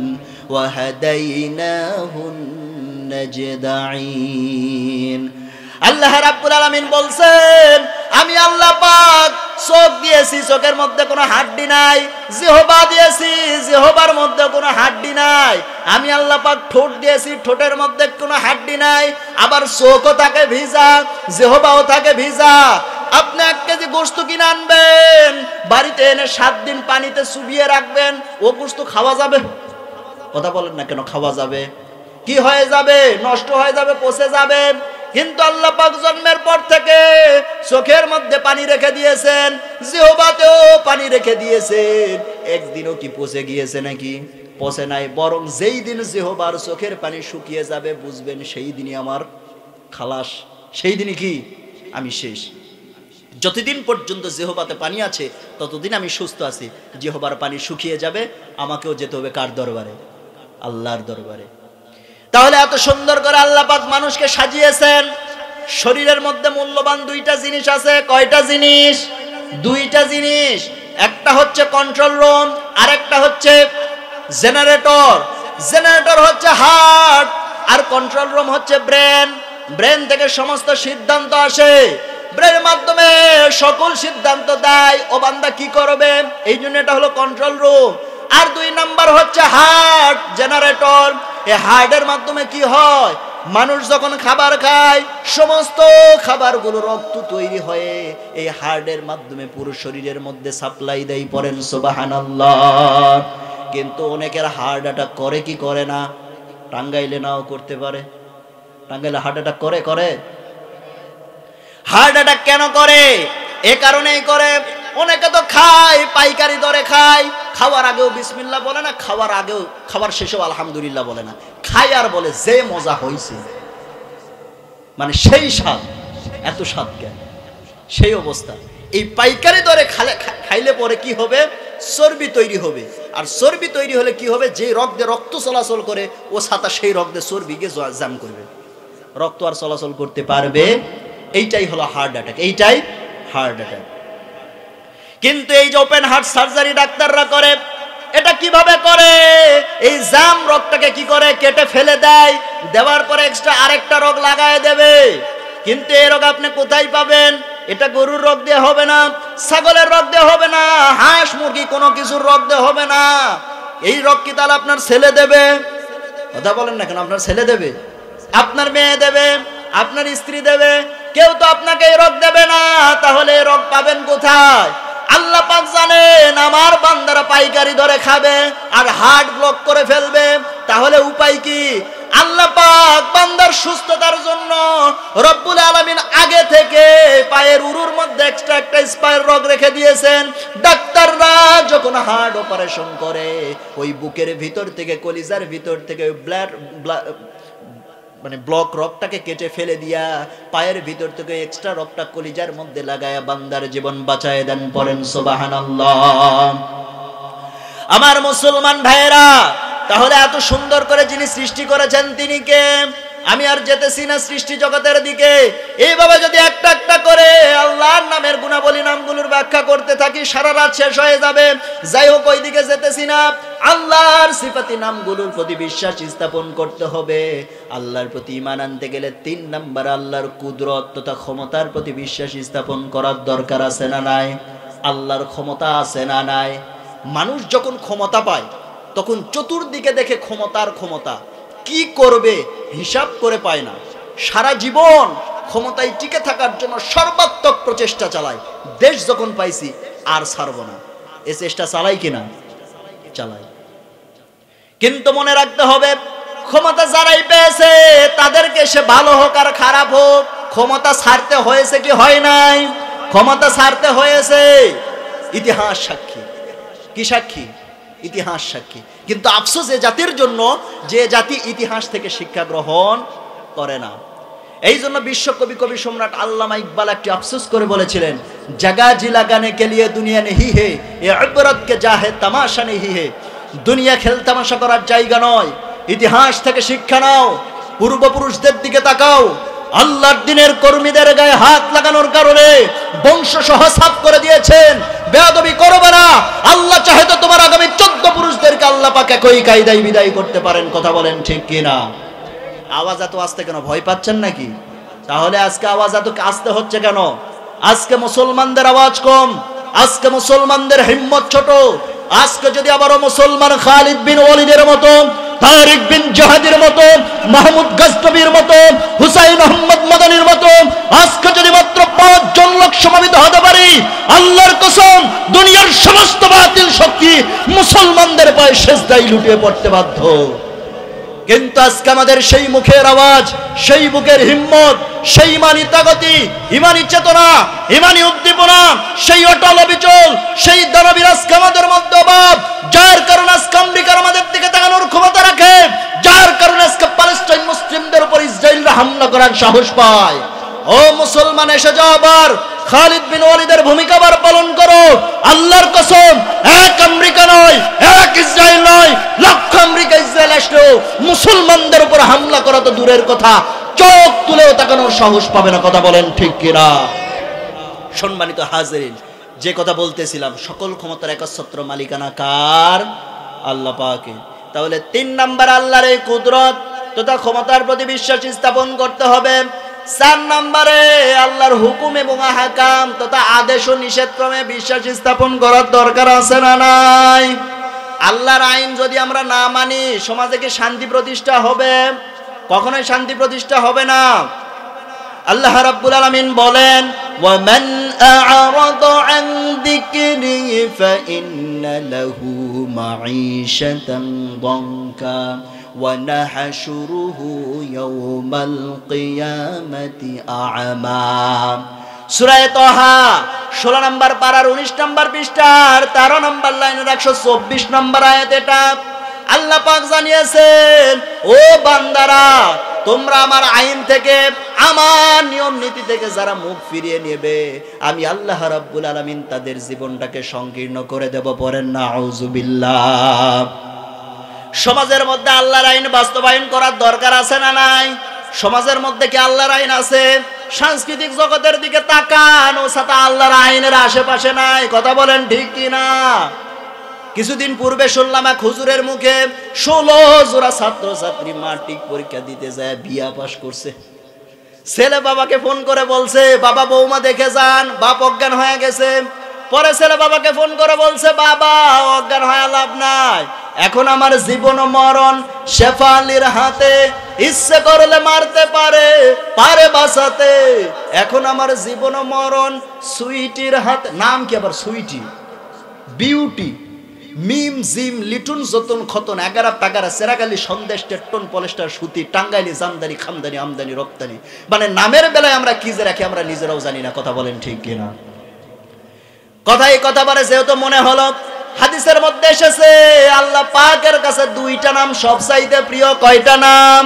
ওয়া হাদাইনাহুন নাজদাইন। আল্লাহ রাব্বুল আলামিন বলছেন, আমি আল্লাহ পাক চোখ দিয়েছি, চোখের মধ্যে কোনো হাড্ডি নাই। জিহ্বা দিয়েছি, জিহ্বার মধ্যে কোনো হাড্ডি নাই। আমি আল্লাহ পাক ঠোঁট দিয়েছি, ঠোঁটের মধ্যে কোনো হাড্ডি নাই। আবার চোখও থাকে ভিজা, জিহ্বাও থাকে ভিজা। আপনি 1 কেজি গোশত কিনে আনবেন, বাড়িতে এনে 7 দিন পানিতে চুবিয়ে রাখবেন, ও গোশত খাওয়া যাবে? কথা বলেন না কেন? খাওয়া যাবে? কি হয়ে যাবে? নষ্ট হয়ে যাবে, পচে যাবে। কিন্তু আল্লাহ পাক জন্মের পর থেকে চোখের মধ্যে পানি রেখে দিয়েছেন, জিহ্বাতেও পানি রেখে দিয়েছেন। একদিনও কি পচে গিয়েছে নাকি? পচে নাই। বরং যেই দিন জিহ্বার চোখের পানি শুকিয়ে যাবে, বুঝবেন সেই দিনই আমার খালাস, সেই দিনই কি আমি শেষ। যতদিন পর্যন্ত জিহ্বাতে পানি আছে ততদিন আমি সুস্থ আছি। জিহ্বার পানি শুকিয়ে যাবে, আমাকেও যেতে হবে কার দরবারে? আল্লাহর দরবারে। তাহলে এত সুন্দর করে আল্লাহ পাক মানুষকে সাজিয়েছেন। শরীরের মধ্যে মূল্যবান 2টা জিনিস আছে। কয়টা জিনিস? 2টা জিনিস। একটা হচ্ছে কন্ট্রোল রুম, আর একটা হচ্ছে জেনারেটর। জেনারেটর হচ্ছে হার্ট, আর কন্ট্রোল রুম হচ্ছে ব্রেন। ব্রেন থেকে সমস্ত সিদ্ধান্ত আসে, ব্রেনের মাধ্যমে সকল সিদ্ধান্ত দেয় ও বান্দা কি করবে, এই জন্য এটা হলো কন্ট্রোল রুম। আর 2 নাম্বার হচ্ছে হার্ট, জেনারেটর। এই হার্টের মাধ্যমে কি হয়? মানুষ যখন খাবার খায়, সমস্ত খাবারগুলো রক্ত তৈরি হয়ে এই হার্টের মাধ্যমে পুরো শরীরের মধ্যে সাপ্লাই দেয়। পড়েন সুবহানাল্লাহ। কিন্তু অনেকের হার্ট অ্যাটাক করে কি করে না? টাঙ্গাইলে নাও করতে পারে। টাঙ্গাইলে হার্ট অ্যাটাক করে। হার্ট অ্যাটাক কেন করে? এ কারণেই করে, অনেকে তো খায়, পাইকারি দরে খায়, খাওয়ার আগেও বিসমিল্লাহ বলে না, খাওয়ার শেষেও আলহামদুলিল্লাহ বলে না, খায় আর বলে যে মজা হয়েছে, মানে সেই স্বাদ, এত স্বাদ কেন, সেই অবস্থা। এই পাইকারি দরে খাইলে পরে কি হবে, চর্বি তৈরি হবে, আর চর্বি তৈরি হলে কি হবে, যে রক্তে রক্ত চলাচল করে ও ছাতা সেই রক্তে চর্বি গিয়ে জাম করবে, রক্ত আর চলাচল করতে পারবে। এইটাই হলো হার্ট অ্যাটাক, এইটাই হার্ট অ্যাটাক। কিন্তু এই যে ওপেন হার্ট সার্জারি ডাক্তাররা করে, এটা কিভাবে করে, এই জাম রগটাকে কি করে কেটে ফেলে দেয়, দেওয়ার পরে এক্সট্রা আরেকটা রগ লাগায় দেবে। কিন্তু এই রোগ আপনি কোথায় পাবেন, এটা গরুর রগ দিয়ে হবে না, ছাগলের রগ দিয়ে হবে না, হাঁস মুরগি কোনো কিছুর রগ দিয়ে হবে না। এই রগ কি তাহলে আপনার ছেলে দেবে? কথা বলেন না কেন, আপনার ছেলে দেবে, আপনার মেয়ে দেবে, আপনার স্ত্রী দেবে, কেউ তো আপনাকে এই রগ দেবে না। তাহলে এই রগ পাবেন কোথায়? আল্লাহ পাক জানেন আমার বান্দারা পাইকারি ধরে খাবে আর হার্ট ব্লক করে ফেলবে, তাহলে উপায় কি? আল্লাহ পাক বান্দার সুস্থতার জন্য রব্বুল আলামিন আগে থেকে পায়ের উরুর মধ্যে এক্সট্রা একটা স্পাইর রগ রেখে দিয়েছেন। ডাক্তাররা যখন হার্ট অপারেশন করে, ওই বুকের ভিতর থেকে, কলিজার ভিতর থেকে মানে ব্লক রগটাকে কেটে ফেলে দিয়া পায়ের ভিতর থেকে এক্সট্রা রগটা কলিজার মধ্যে লাগায়া বান্দার জীবন বাঁচায় দেন। পড়েন সুবহানাল্লাহ। আমার মুসলমান ভাইরা, তাহলে এত সুন্দর করে যিনি সৃষ্টি করেছেন তিনি কে? আমি আর যেতেছি না সৃষ্টি জগতের দিকে। এইভাবে যদি একটা একটা করে আল্লাহর নামের গুণাবলী নামগুলোর ব্যাখ্যা করতে থাকি, সারা রাত শেষ হয়ে যাবে। যাই হোক, ওই দিকে যেতেছি না। আল্লাহর সিফাতি নামগুলোর প্রতি বিশ্বাস স্থাপন করতে হবে। আল্লাহর প্রতি ঈমান আনতে গেলে 3 নাম্বার আল্লাহর কুদরত তথা ক্ষমতার প্রতি বিশ্বাস স্থাপন করার দরকার আছে না নাই? আল্লাহর ক্ষমতা আছে না নাই? মানুষ যখন ক্ষমতা পায় তখন চতুর্দিকে দেখে ক্ষমতার ক্ষমতা, কি করবে হিসাব করে পায় না। সারা জীবন ক্ষমতায় টিকে থাকার জন্য সর্বাত্মক প্রচেষ্টা চালায়। দেশ যখন পাইছি আর ছাড়ব না, এ চেষ্টা চালাই কিনা? চালাই। কিন্তু মনে রাখতে হবে, ক্ষমতা যারাই পেয়েছে তাদেরকে সে ভালো হোক আর খারাপ হোক, ক্ষমতা ছাড়তে হয়েছে কি হয় নাই? ক্ষমতা ছাড়তে হয়েছে। ইতিহাস সাক্ষী। কি সাক্ষী? ইতিহাস সাক্ষী। কিন্তু আফসোস এ জাতির জন্য যে জাতি ইতিহাস থেকে শিক্ষা গ্রহণ করে না। এই জন্য বিশ্বকবি কবি সম্রাট আল্লামা ইকবাল একটি আফসোস করে বলেছিলেন, জাগা জি লাগানে কে লিয়ে দুনিয়া নেহি হে, এ ইবরত কে যা হে তামাশা নেহি হে। দুনিয়া খেল তামাশা করার জায়গা নয়, ইতিহাস থেকে শিক্ষা নাও, পূর্বপুরুষদের দিকে তাকাও। আল্লাহর দিনের কর্মীদের গায়ে হাত লাগানোর কারণে বংশ সহ সাফ করে দিয়েছেন। বেয়াদবি করবে না। আল্লাহ চাহে তো তোমার আগামী 14 পুরুষদেরকে আল্লাহ পাক একই কায়দায় বিদায় করতে পারেন। কথা বলেন ঠিক কিনা? আওয়াজ এত আসতে কেন? ভয় পাচ্ছেন নাকি? তাহলে আজকে আওয়াজ এত আসতে হচ্ছে কেন? আজকে মুসলমানদের আওয়াজ কম, আজকে মুসলমানদের হিম্মত ছোট। আজকে যদি আবারও মুসলমান খালিদ বিন ওয়ালিদের মতো, তারিক বিন জাহাদের মতো, মাহমুদ গজনবীর মতো, হুসাইন আহমদ মাদানির মতো আজকে যদি মাত্র 5 জন লোক সমাবেত হতে পারি, আল্লাহর কসম দুনিয়ার সমস্ত বাতিল শক্তি মুসলমানদের পায়ে সেজদায় লুটিয়ে পড়তে বাধ্য। কিন্তু আজকে আমাদের সেই মুখের আওয়াজ, সেই বুকের হিম্মত, সেই ইমানি তাগতি, ইমানি চেতনা, ইমানি উদ্দীপনা, সেই অটল অবিচল, সেই দানবীর আজকে আমাদের মধ্যে অভাব, যার কারণে আজকে আমেরিকার আমাদের দিকে তাকানোর ক্ষমতা রাখে, যার কারণে আজকে প্যালেস্টাইন মুসলিমদের উপর ইসরায়েলরা হামলা করার সাহস পায়। ও মুসলমান, এসে যাও, আবার খালিদ বিন ওয়ালিদের ভূমিকা আবার পালন করো। আল্লাহর কসম, এক আমেরিকা নয়, এক ইসরায়েল নয়, লক্ষ আমেরিকা ইসরায়েল আসলেও মুসলমানদের উপর হামলা করা তো দূরের কথা, চোখ তুলেও তাকানোর সাহস পাবে না। কথা বলেন ঠিক কিনা? সম্মানিত হাজিরিন, যে কথা বলতেছিলাম, সকল ক্ষমতার একচ্ছত্র মালিকানা কার? আল্লাহ পাকের। তাহলে 3 নাম্বার আল্লাহর এই কুদরত তথা ক্ষমতার প্রতি বিশ্বাস স্থাপন করতে হবে। 4 নম্বরে আল্লাহর হুকুম এবং আহকাম তথা আদেশ ও নিষেধক্রমে বিশ্বাস স্থাপন করার দরকার আছে না নাই? আল্লাহর আইন যদি আমরা না মানি, সমাজে কি শান্তি প্রতিষ্ঠা হবে? কখনোই শান্তি প্রতিষ্ঠা হবে না। আল্লাহ রাব্বুল আলামিন বলেন, ওয়া মান আ'রাদা আন যিকরি ফাইন্না লাহু মাঈশাতান দানকা ওয়া নাহশুরুহু ইয়াওমাল কিয়ামাতি আ'মা। সূরা তাহা 16 নম্বর পারার 19 নম্বর পৃষ্ঠার 13 নম্বর লাইনের 124 নম্বর আয়াত। এটা আল্লাহ পাক জানিয়েছেন, ও বান্দারা, তোমরা আমার আইন থেকে, আমার নিয়ম নীতি থেকে যারা মুখ ফিরিয়ে নেবে, আমি আল্লাহ রাব্বুল আলামিন তাদের জীবনটাকে সংকীর্ণ করে দেব। পড়েন নাউযুবিল্লাহ। সমাজের মধ্যে আল্লাহর আইন বাস্তবায়ন করার দরকার আছে না নাই? সমাজের মধ্যে কি আল্লাহর আইন আছে? সাংস্কৃতিক জগতের দিকে তাকান, ও সাথে আল্লাহর আইনের আশেপাশে নাই। কথা বলেন ঠিক কি না? কিছুদিন পূর্বে শুনলাম এক হুজুরের মুখে 16 জোড়া ছাত্র ছাত্রী মাট্রিক পরীক্ষা দিতে যায় বিয়া পাশ করছে। ছেলে বাবাকে ফোন করে বলছে, বাবা বৌমা দেখে যান, বাপ অজ্ঞান হয়ে গেছে। পরে ছেলে বাবাকে ফোন করে বলছে, বাবা অজ্ঞান হয়ে লাভ নাই, এখন আমার জীবন ও মরণ শেফালির হাতে, ইচ্ছে করলে মারতে পারে, পারে বাঁচাতে। এখন আমার জীবন ও মরণ সুইটির হাতে। নাম কি আবার সুইটি? বিউটি, মিম জিম লিটুন যতন খতন 11 টাকারা সেরাগালি সন্দেশ টেট্টন পলেস্টার সুতি টাঙ্গাইলি জামদানি খামদানি আমদানি রপ্তানি। মানে নামের বেলায় আমরা কি যে রাখি আমরা নিজেরাও জানি না। কথা বলেন ঠিক কিনা? কথাই কথা বলে, যেহেতু মনে হলো হাদিসের মধ্যে এসেছে আল্লাহ পাকের কাছে 2টা নাম সবচাইতে প্রিয়। কয়টা নাম?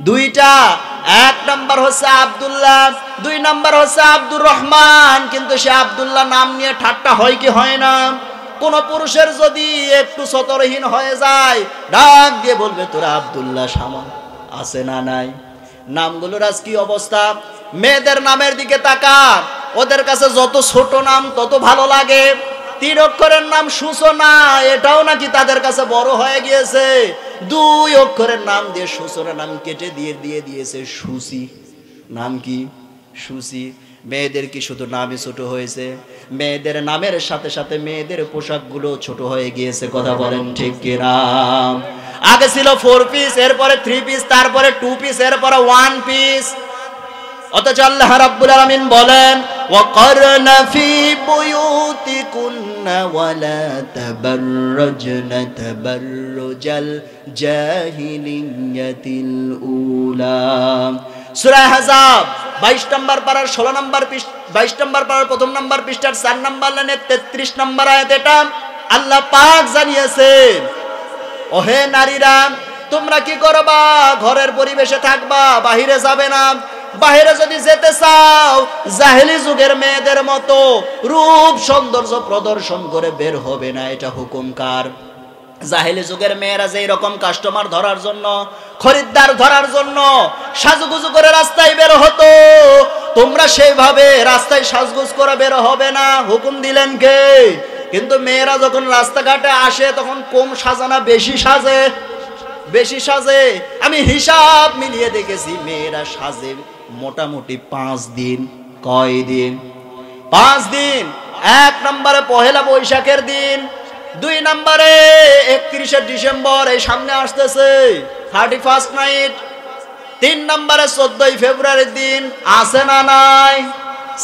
2টা। 1 নাম্বার হচ্ছে আব্দুল্লাহ, 2 নাম্বার হচ্ছে আব্দুর রহমান। কিন্তু সে আব্দুল্লাহ নাম নিয়ে ঠাট্টা হয় কি হয় না? কোন পুরুষের যদি একটু সতর্কহীন হয়ে যায়, ডাক দিয়ে বলবে, তোরা আব্দুল্লাহ সামান আছে না নাই? নামগুলোর আজ কি অবস্থা? মেয়েদের নামের দিকে তাকান, ওদের কাছে যত ছোট নাম তত ভালো লাগে। 3 অক্ষরের নাম সূচনা, এটাও নাকি তাদের কাছে বড় হয়ে গিয়েছে। 2 অক্ষরের নাম দিয়ে সূচনা নাম কেটে দিয়ে দিয়েছে সুচি। নাম কি? সুচি। মেয়েদের কি শুধু নামই ছোট হয়েছে? মেয়েদের নামের সাথে সাথে মেয়েদের পোশাকগুলো ছোট হয়ে গিয়েছে। কথা বলেন ঠিক কিনা? আগে ছিল 4 পিস, এরপরে 3 পিস, তারপরে 2 পিস, এরপরে 1 পিস। অথচ আল্লাহ রাব্বুল আলামিন বলেন, ওয়াকারনা ফি বুয়ুতিকুন্না ওয়ালা তাবাররাজনা তাবাররুজাল জাহিলিয়াতিল উলা। সূরা আহজাব 22 নম্বর পারার 16 নম্বর পৃষ্ঠা, 22 নম্বর পারার 1 নম্বর পৃষ্ঠার 4 নম্বর লাইনে 33 নম্বর আয়াত। এটা আল্লাহ পাক জানিয়েছেন, ওহে নারীরা, তোমরা কি করবা? ঘরের পরিবেশে থাকবা, বাহিরে যাবে না। বাহিরে যদি যেতে চাও, জাহেলি যুগের মেয়েদের মতো রূপ সৌন্দর্য প্রদর্শন করে বের হবে না। এটা হুকুম কার? জাহেলি যুগের মেয়েরা যেই রকম কাস্টমার ধরার জন্য, খরিদ্দার ধরার জন্য সাজুগুজু করে রাস্তায় বের হতো, তোমরা সেইভাবে রাস্তায় সাজগুজ করে বের হবে না। হুকুম দিলেন কে? কিন্তু মেয়েরা যখন রাস্তাঘাটে আসে তখন কম সাজে না, বেশি সাজে। বেশি সাজে। আমি হিসাব মিলিয়ে দেখেছি মেয়েরা সাজে মোটামুটি 5 দিন। কয় দিন? 5 দিন। 1 নম্বরে পহেলা বৈশাখের দিন, 2 নম্বরে 31শে ডিসেম্বর এই সামনে আসতেছে 31st নাইট, 3 নম্বরে 14ই ফেব্রুয়ারির দিন আছে না নাই,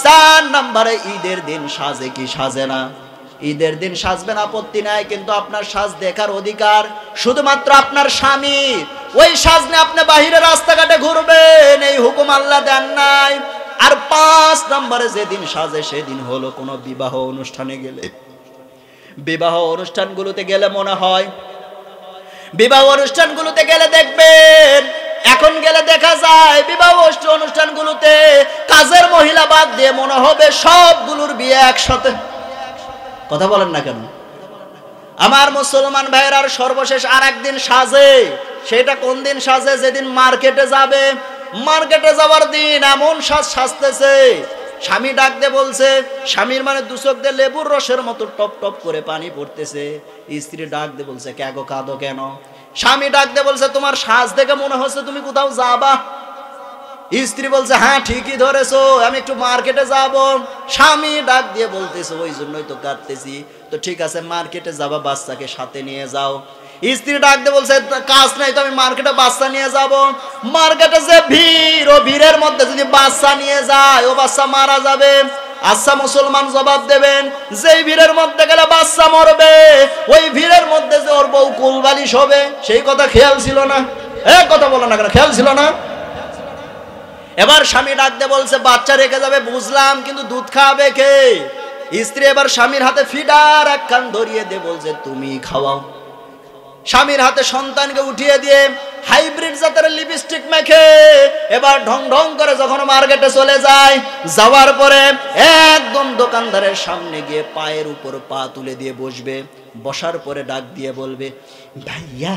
4 নম্বরে ঈদের দিন সাজে কি সাজে না? ঈদের দিন সাজবেন আপত্তি নাই, কিন্তু আপনার সাজ দেখার অধিকার শুধুমাত্র আপনার স্বামী। ওই সাজ নিয়ে আপনি বাহিরে রাস্তাঘাটে ঘুরবেন, এই হুকুম আল্লাহ দেন নাই। আর 5 নম্বরে যেদিন সাজে সেদিন হলো কোনো বিবাহ অনুষ্ঠানে গেলে। বিবাহ অনুষ্ঠানগুলোতে গেলে মনে হয়, বিবাহ অনুষ্ঠানগুলোতে গেলে দেখবেন, এখন গেলে দেখা যায় বিবাহ অনুষ্ঠানগুলোতে কাজের মহিলা বাদ দিয়ে মনে হবে সবগুলোর বিয়ে একসাথে। কথা বলেন না কেন? আমার মুসলমান ভাইয়ের সর্বশেষ আর একদিন সাজে। সেটা কোন দিন সাজে? যেদিন মার্কেটে যাবে। মার্কেটে যাওয়ার দিন এমন সাজ সাজতেছে, স্বামী ডাক দিয়ে বলছে, স্বামীর মানে 2 চোখ দিয়ে লেবুর রসের মতো টপ টপ করে পানি পড়তেছে। স্ত্রী ডাক দিয়ে বলছে, কে গো কাঁদো কেন? স্বামী ডাক দিয়ে বলছে, তোমার সাজ দেখে মনে হচ্ছে তুমি কোথাও যাবা। স্ত্রী বলছে, হ্যাঁ ঠিকই ধরেছো, আমি একটু মার্কেটে যাব। স্বামী ডাক দিয়ে বলতেছে, ওই জন্যই তো কাঁদতেছি। তো ঠিক আছে, মার্কেটে যাবা, বাচ্চাকে সাথে নিয়ে যাও। স্ত্রী ডাক দিয়ে বলছে, কাজ নাই তো আমি মার্কেটে বাচ্চা নিয়ে যাব। মার্কেটে যে ভিড়, ও ভিড়ের মধ্যে যদি বাচ্চা নিয়ে যায়, ও বাচ্চা মারা যাবে। আচ্ছা মুসলমান জবাব দেবেন, যেই ভিড়ের মধ্যে গেলে বাচ্চা মরবে, ওই ভিড়ের মধ্যে যে ওর বউ কুলবালিশ হবে, সেই কথা খেয়াল ছিল না? কথা বলো না কেন? খেয়াল ছিল না? এবার স্বামী ডাক দিয়ে বলছে বাচ্চা রেখে যাবে বুঝলাম, কিন্তু দুধ খাওয়াবে কে? স্ত্রী এবার স্বামীর হাতে ফিডার একখান ধরিয়ে দিয়ে বলছে তুমি খাওয়াও। স্বামীর হাতে সন্তানকে উঠিয়ে দিয়ে হাইব্রিড জাতের লিপস্টিক মেখে এবার ঢং ঢং করে যখন মার্কেটে চলে যায়, যাওয়ার পরে একদম দোকানদারের সামনে গিয়ে পায়ের উপর পা তুলে দিয়ে বসবে। বসার পরে ডাক দিয়ে বলবে ভাইয়া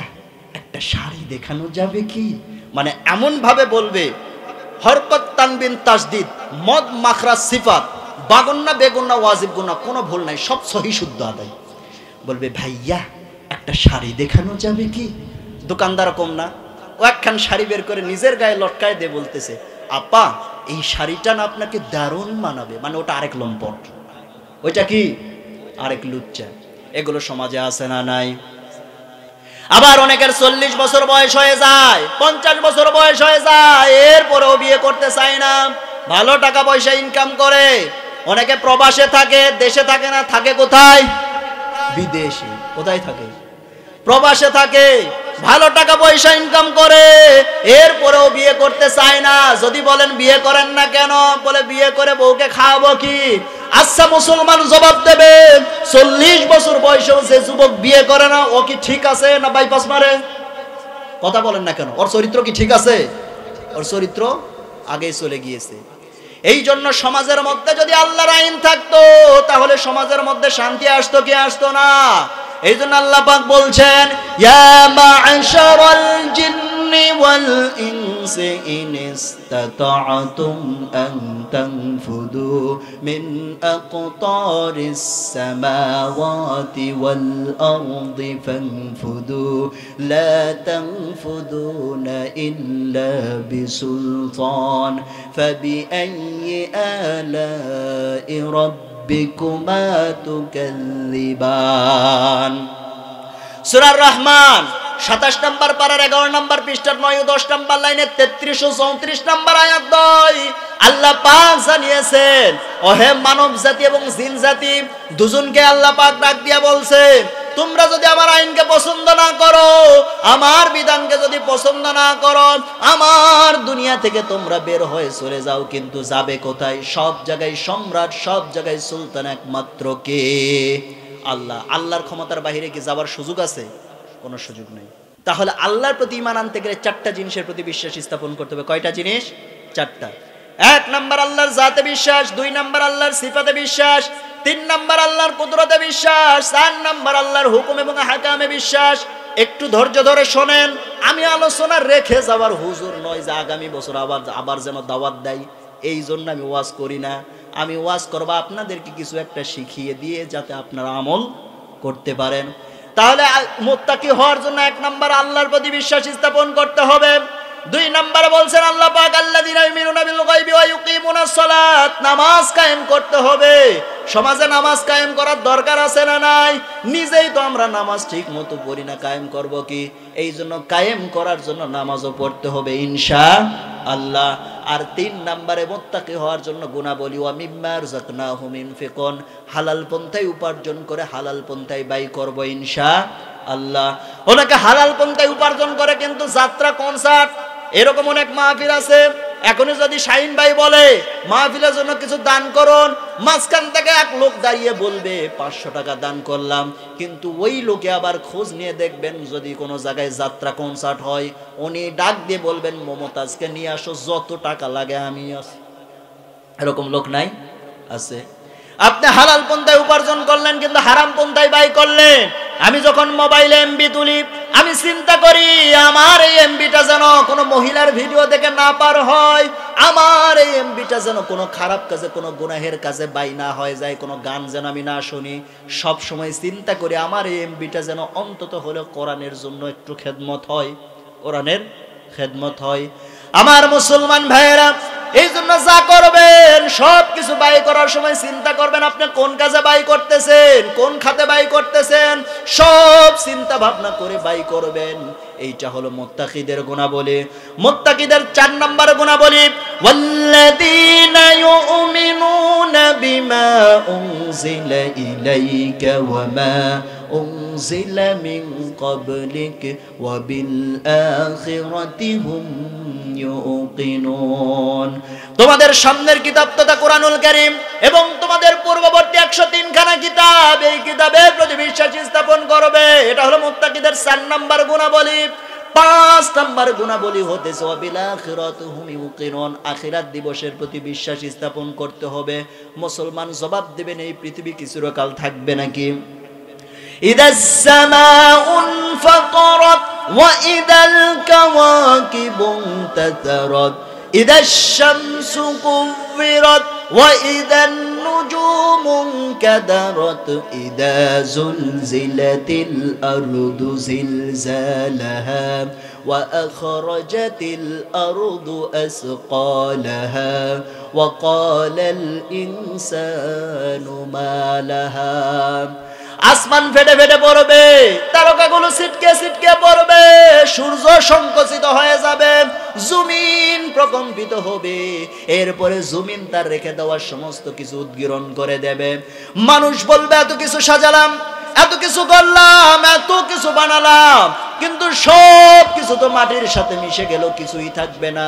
একটা শাড়ি দেখানো যাবে কি? মানে এমন ভাবে বলবে, হরকত তানবিন তাসদিদ মদ মাখরা সিফাত, বাগন্না বেগুন্না ওয়াজিব গুন্না কোনো ভুল নাই, সব সহি শুদ্ধ আদায়। বলবে ভাইয়া একটা শাড়ি দেখানো যাবে কি? দোকানদার কম না, ও একখান শাড়ি বের করে নিজের গায়ে লটকায় দিয়ে বলতেছে আপা এই শাড়িটা না আপনাকে দারুণ মানাবে। মানে ওটা আরেক লম্পট, ওইটা কি আরেক লুচ্চা। এগুলো সমাজে আছে না নাই? আবার অনেকের 40 বছর বয়স হয়ে যায়, 50 বছর বয়স হয়ে যায়, এরপরেও বিয়ে করতে চায় না। ভালো টাকা পয়সা ইনকাম করে, অনেকে প্রবাসে থাকে, দেশে থাকে না, থাকে কোথায়? বিদেশে। কোথায় থাকে? প্রবাসে থাকে, ভালো টাকা পয়সা ইনকাম করে, এরপরেও বিয়ে করতে চায় না। যদি বলেন বিয়ে করেন না কেন? বলে বিয়ে করে বউকে খাওয়াবো কি? আচ্ছা মুসলমান জবাব দেবে 40 বছর বয়সেও যে যুবক বিয়ে করে না ও কি ঠিক আছে না বাইপাস মারে? কথা বলেন না কেন? ওর চরিত্র কি ঠিক আছে? ওর চরিত্র আগেই চলে গিয়েছে। এই জন্য সমাজের মধ্যে যদি আল্লাহর আইন থাকতো তাহলে সমাজের মধ্যে শান্তি আসতো কি আসতো না? এই জন্য আল্লাহ পাক বলছেন ইয়া মা'শারাল জিন্নি ওয়াল ইনসি ইন ইসতাতা'তুম আন তানফুদু মিন আকতারিস সামাওয়াতি ওয়াল আরদি ফানফুদু লা তানফুদুনা ইল্লা বিসুলতান ফাবিআইয়ি আলা'i রাব্বিকুমা তুকাল্লিবান। সূরা রহমান 27 নম্বর পারার 11 নম্বর পৃষ্ঠার 9 ও 10 নম্বর লাইনে 33 ও 34 নম্বর আয়াত 2 আল্লাহ পাক জানিয়েছেন ওহে মানব জাতি এবং জিন জাতি দুজনকে আল্লাহ পাক ডাক দিয়া বলছে তোমরা যদি আমার আইনকে পছন্দ না করো, আমার বিধানকে যদি পছন্দ না করো, আমার দুনিয়া থেকে তোমরা বের হয়ে চলে যাও। কিন্তু যাবে কোথায়? সব জায়গায় সম্রাট, সব জায়গায় সুলতান একমাত্র কে? আল্লাহ। আল্লাহর ক্ষমতার বাইরে কি যাবার সুযোগ আছে? কোনো সুযোগ নেই। তাহলে আল্লাহর প্রতি ঈমান আনতে গেলে 4টা জিনিসের প্রতি বিশ্বাস স্থাপন করতে হবে। কয়টা জিনিস? 4টা। 1 নাম্বার আল্লাহর জাতে বিশ্বাস, 2 নাম্বার আল্লাহর সিফাতে বিশ্বাস, 3 নাম্বার আল্লাহর কুদরতে বিশ্বাস, 4 নাম্বার আল্লাহর হুকুম এবং হাকামে বিশ্বাস। একটু ধৈর্য ধরে শোনেন, আমি আলোচনা রেখে যাওয়ার হুজুর নয় যে আগামী বছর আবার যেন দাওয়াত দেয়, এই জন্য আমি ওয়াজ করি না। আমি ওয়াজ করব আপনাদেরকে কিছু একটা শিখিয়ে দিয়ে যাতে আপনারা আমল করতে পারেন। তাহলে মুত্তাকি হওয়ার জন্য 1 নাম্বার আল্লাহর প্রতি বিশ্বাস স্থাপন করতে হবে। 2 নাম্বার বলছেন আল্লাহ পাক আল্লাযীনা ইউমিনুনা বিল গায়বি ওয়া ইউকিমুনাস সালাত, নামাজ কায়েম করতে হবে। সমাজে নামাজ কায়েম করার দরকার আছে না নাই? নিজেই তো আমরা নামাজ ঠিক মতো পড়ি না, কায়েম করব কি? এই জন্য কায়েম করার জন্য নামাজও পড়তে হবে ইনশাআল্লাহ। আর 3 নাম্বারে মুত্তাকি হওয়ার জন্য গুণাবলী ওয়া মিম্মা রাযাকনাহুম ইনফিকুন, হালাল পন্থায় উপার্জন করে হালাল পন্থায় ব্যয় করব ইনশাআল্লাহ। অনেকে হালাল পন্থায় উপার্জন করে কিন্তু যাত্রা কনসার্ট এরকম অনেক মাহফিল আছে। এখনই যদি শাহিন ভাই বলে মাহফিলের জন্য কিছু দান করুন, মাঝখান থেকে এক লোক দাঁড়িয়ে বলবে 500 টাকা দান করলাম, কিন্তু ওই লোকে আবার খোঁজ নিয়ে দেখবেন যদি কোনো জায়গায় যাত্রা কনসার্ট হয় উনি ডাক দিয়ে বলবেন মমতাজকে নিয়ে আসো, যত টাকা লাগে আমি আছি। এরকম লোক নাই? আছে। আপনি হালাল পন্থায় উপার্জন করলেন কিন্তু হারাম পন্থায় ব্যয় করলেন। আমি যখন মোবাইলে এমবি তুলি আমি চিন্তা করি আমার এই এমবিটা যেন কোনো মহিলার ভিডিও দেখে না পার হয়, আমার এই এমবিটা যেন কোনো খারাপ কাজে কোনো গুনাহের কাজে ব্যয় না হয়ে যায়, কোনো গান যেন আমি না শুনি। সব সময় চিন্তা করি আমার এই এমবিটা যেন অন্তত হলেও কোরআনের জন্য একটু খেদমত হয়, কোরআনের খেদমত হয়। আমার মুসলমান ভাইয়েরা, এই জন্য যা করবেন সব কিছু ব্যয় করার সময় চিন্তা করবেন আপনি কোন কাজে ব্যয় করতেছেন, কোন খাতে ব্যয় করতেছেন, সব চিন্তা ভাবনা করে ব্যয় করবেন। এইটা হলো মুত্তাকিদের গুণাবলী। মুত্তাকিদের 4 নাম্বার গুণাবলী ওয়াল্লাযীনা ইউমিনুনা বিমা উনজিলা ইলাইকা ওয়া মা উনজিলা মিন ক্বাবলিক ওয়া বিল আখিরাতি হুম ইউকিনুন। তোমাদের সামনের কিতাব তথা কোরআনুল কারীম এবং তোমাদের পূর্ববর্তী 103 খানা কিতাব, এই কিতাবের প্রতি বিশ্বাস স্থাপন করবে। এটা হলো মুত্তাকিদের 4 নাম্বার গুণাবলী। 5 নাম্বার গুণাবলী হতেছে ওয়াবিল আখিরাতি হুম ইউকিনুন, আখিরাত দিবসের প্রতি বিশ্বাস স্থাপন করতে হবে। মুসলমান জবাব দেবেন এই পৃথিবী কি চিরকাল থাকবে নাকি? ইদাস সামাউন ফাতারাত ওয়া ইদাল কাওয়াকিবু তাতারাত ইদাশ শামসু কুবিরাত ওয়া ইদান নুজুমু কাদারাত ইদা যুলজিলাতিল আরদু জিলজালাহা ওয়া আখরাজাতিল আরদু আসকালাহা ওয়া ক্বালাল ইনসানু মা লাহা। আসমান ফেটে ফেটে পড়বে, তারকাগুলো ছিটকে ছিটকে পড়বে, সূর্য সংকুচিত হয়ে যাবে, জমিন প্রকম্পিত হবে, এরপরে জমিন তার রেখে দেওয়ার সমস্ত কিছু উদ্গীরণ করে দেবে। মানুষ বলবে এত কিছু সাজালাম, এত কিছু করলাম, এত কিছু বানালাম, কিন্তু সব কিছু তো মাটির সাথে মিশে গেল, কিছুই থাকবে না,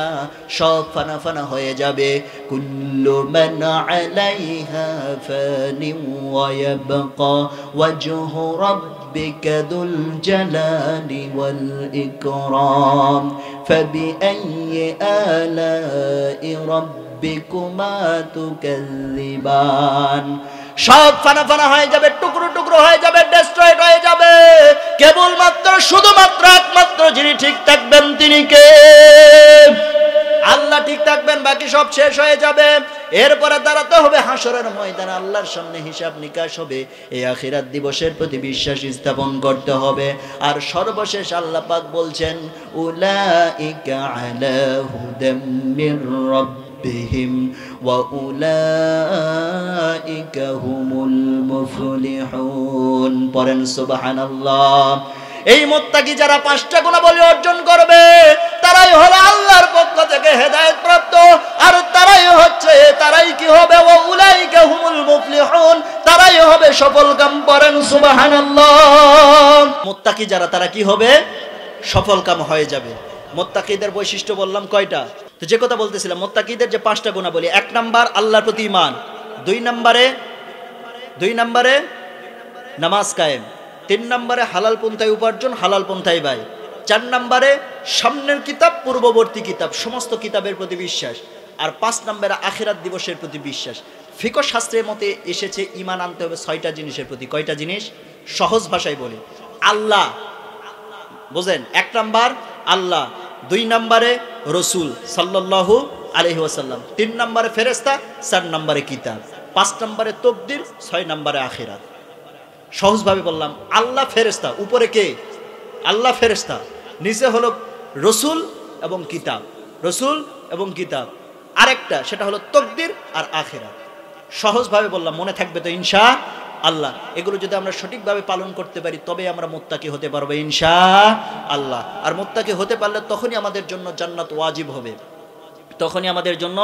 সব ফানা ফানা হয়ে যাবে। কুল্লু মান আলাইহা ফানি ওয়া ইয়াবকা ওয়াজহু রাব্বিকা যুল জালালি ওয়াল ইকরাম ফাবিআইয়ি আলাই রাব্বিকুমা তুকাযযিবান। সব ফানা ফানা হয়ে যাবে, টুকরো টুকরো হয়ে যাবে, ডেস্ট্রয়েড হয়ে যাবে। কেবলমাত্র শুধুমাত্র একমাত্র যিনি ঠিক থাকবেন তিনি কে? আল্লাহ ঠিক থাকবেন, বাকি সব শেষ হয়ে যাবে। এরপরে দাঁড়াতে হবে হাসরের ময়দানে, আল্লাহর সামনে হিসাব নিকাশ হবে। এই আখিরাত দিবসের প্রতি বিশ্বাস স্থাপন করতে হবে। আর সর্বশেষ আল্লাহ পাক বলছেন উলাইকা আলা হুদাম মির রাব্বিহিম ওয়া উলাইকা হুমুল মুফলিহুন। পড়েন সুবহানাল্লাহ। এই মুত্তাকি যারা 5টা গুণাবলী অর্জন করবে তারাই হলো আল্লাহর পক্ষ থেকে হেদায়েত প্রাপ্ত, আর তারাই কি হবে? ওয়া উলাইকা হুমুল মুফলিহুন, তারাই হবে সফলকাম। পড়েন সুবহানাল্লাহ। মুত্তাকি যারা তারা কি হবে? সফলকাম হয়ে যাবে। মুত্তাকিদের বৈশিষ্ট্য বললাম কয়টা? তো যে কথা বলতেছিলাম, মুত্তাকিদের যে 5টা গুণাবলী, 1 নাম্বার আল্লাহর প্রতি ঈমান, 2 নম্বরে নামাজ কায়েম, 3 নম্বরে হালাল পন্থায় উপার্জন, হালাল পন্থায় ব্যয়, 4 নম্বরে সামনের কিতাব পূর্ববর্তী কিতাব সমস্ত কিতাবের প্রতি বিশ্বাস, আর 5 নম্বরে আখিরাত দিবসের প্রতি বিশ্বাস। ফিকহ শাস্ত্রের মতে এসেছে ঈমান আনতে হবে 6টা জিনিসের প্রতি। কয়টা জিনিস? সহজ ভাষায় বলি, আল্লাহ, বুঝেন, 1 নাম্বার আল্লাহ, 2 নম্বরে রসুল সাল্লাল্লাহু আলাইহি ওয়াসাল্লাম, 3 নম্বরে ফেরেশতা, 4 নম্বরে কিতাব, 5 নম্বরে তাকদীর, 6 নম্বরে আখিরাত। সহজভাবে বললাম, আল্লাহ, ফেরেশতা, উপরে কে? আল্লাহ, ফেরেশতা, নিচে হলো রসুল এবং কিতাব, রসুল এবং কিতাব, আরেকটা সেটা হলো তাকদীর আর আখিরাত। সহজভাবে বললাম, মনে থাকবে তো ইনশাআল্লাহ? এগুলো যদি আমরা সঠিকভাবে পালন করতে পারি তবে আমরা মুত্তাকি হতে পারবো ইনশাআল্লাহ। আর মুত্তাকি হতে পারলে তখনই আমাদের জন্য জান্নাত ওয়াজিব হবে, তখনই আমাদের জন্য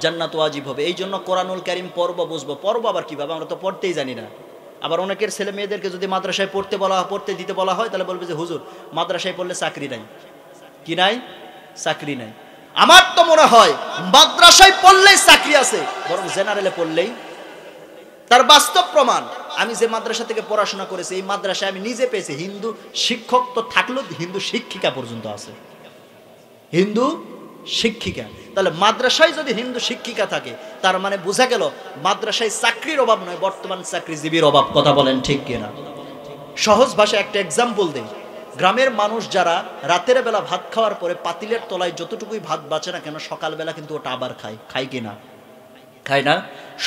জান্নাত ওয়াজিব হবে। এই জন্য কোরআনুল কারীম পড়ব, বুঝবো। পড়বো আবার কিভাবে? আমরা তো পড়তেই জানি না। আবার অনেকের ছেলে মেয়েদেরকে যদি মাদ্রাসায় পড়তে দিতে বলা হয় তাহলে বলবে যে হুজুর মাদ্রাসায় পড়লে চাকরি নাই। কি নাই? চাকরি নাই। আমার তো মনে হয় মাদ্রাসায় পড়লেই চাকরি আছে, বরং জেনারেলে পড়লেই। তার বাস্তব প্রমাণ, আমি যে মাদ্রাসা থেকে পড়াশোনা করেছি এই মাদ্রাসায় আমি নিজে পেয়েছি হিন্দু শিক্ষক তো থাকলেও হিন্দু শিক্ষিকা পর্যন্ত আছে, হিন্দু শিক্ষিকা। তাহলে মাদ্রাসায় যদি হিন্দু শিক্ষিকা থাকে তার মানে বোঝা গেল মাদ্রাসায় চাকরির অভাব নয়, বর্তমান চাকরিজীবীর অভাব। কথা বলেন ঠিক কিনা? সহজ ভাষায় একটা এক্সাম্পল দেই। গ্রামের মানুষ যারা রাতের বেলা ভাত খাওয়ার পরে পাতিলের তলায় যতটুকুই ভাত বাঁচে না কেন সকালবেলা কিন্তু ওটা আবার খায় কিনা? খায় না।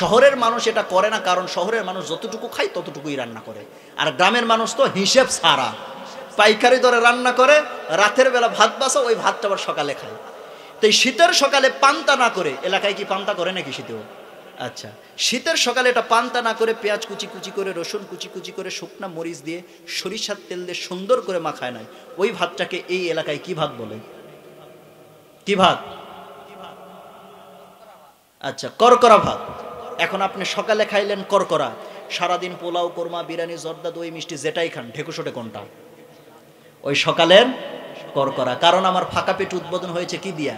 শহরের মানুষ এটা করে না, কারণ শহরের মানুষ যতটুকু খায় ততটুকুই রান্না করে, আর গ্রামের মানুষ তো হিসেব ছাড়া পাইকারি দরে রান্না করে, রাতের বেলা ভাত বাঁচা, ওই ভাতটা আবার সকালে খায়। তো এই শীতের সকালে পান্তা না করে, এলাকায় কি পান্তা করে নাকি শীতেও? আচ্ছা, শীতের সকালে এটা পান্তা না করে পেঁয়াজ কুচি কুচি করে, রসুন কুচি কুচি করে, শুকনা মরিচ দিয়ে, সরিষার তেল দিয়ে সুন্দর করে মাখায় নাই, ওই ভাতটাকে এই এলাকায় কি ভাত বলে? কি ভাত? আচ্ছা, করকরা ভাত। এখন আপনি সকালে খাইলেন করকরা, সারাদিন পোলাও, কোরমা, বিরিয়ানি, জর্দা, দই, মিষ্টি যেটাই খান, ঢেকুশোটে কোনটা? ওই সকালের করকরা। কারণ আমার ফাঁকা পেট উদ্বোধন হয়েছে কি দিয়া?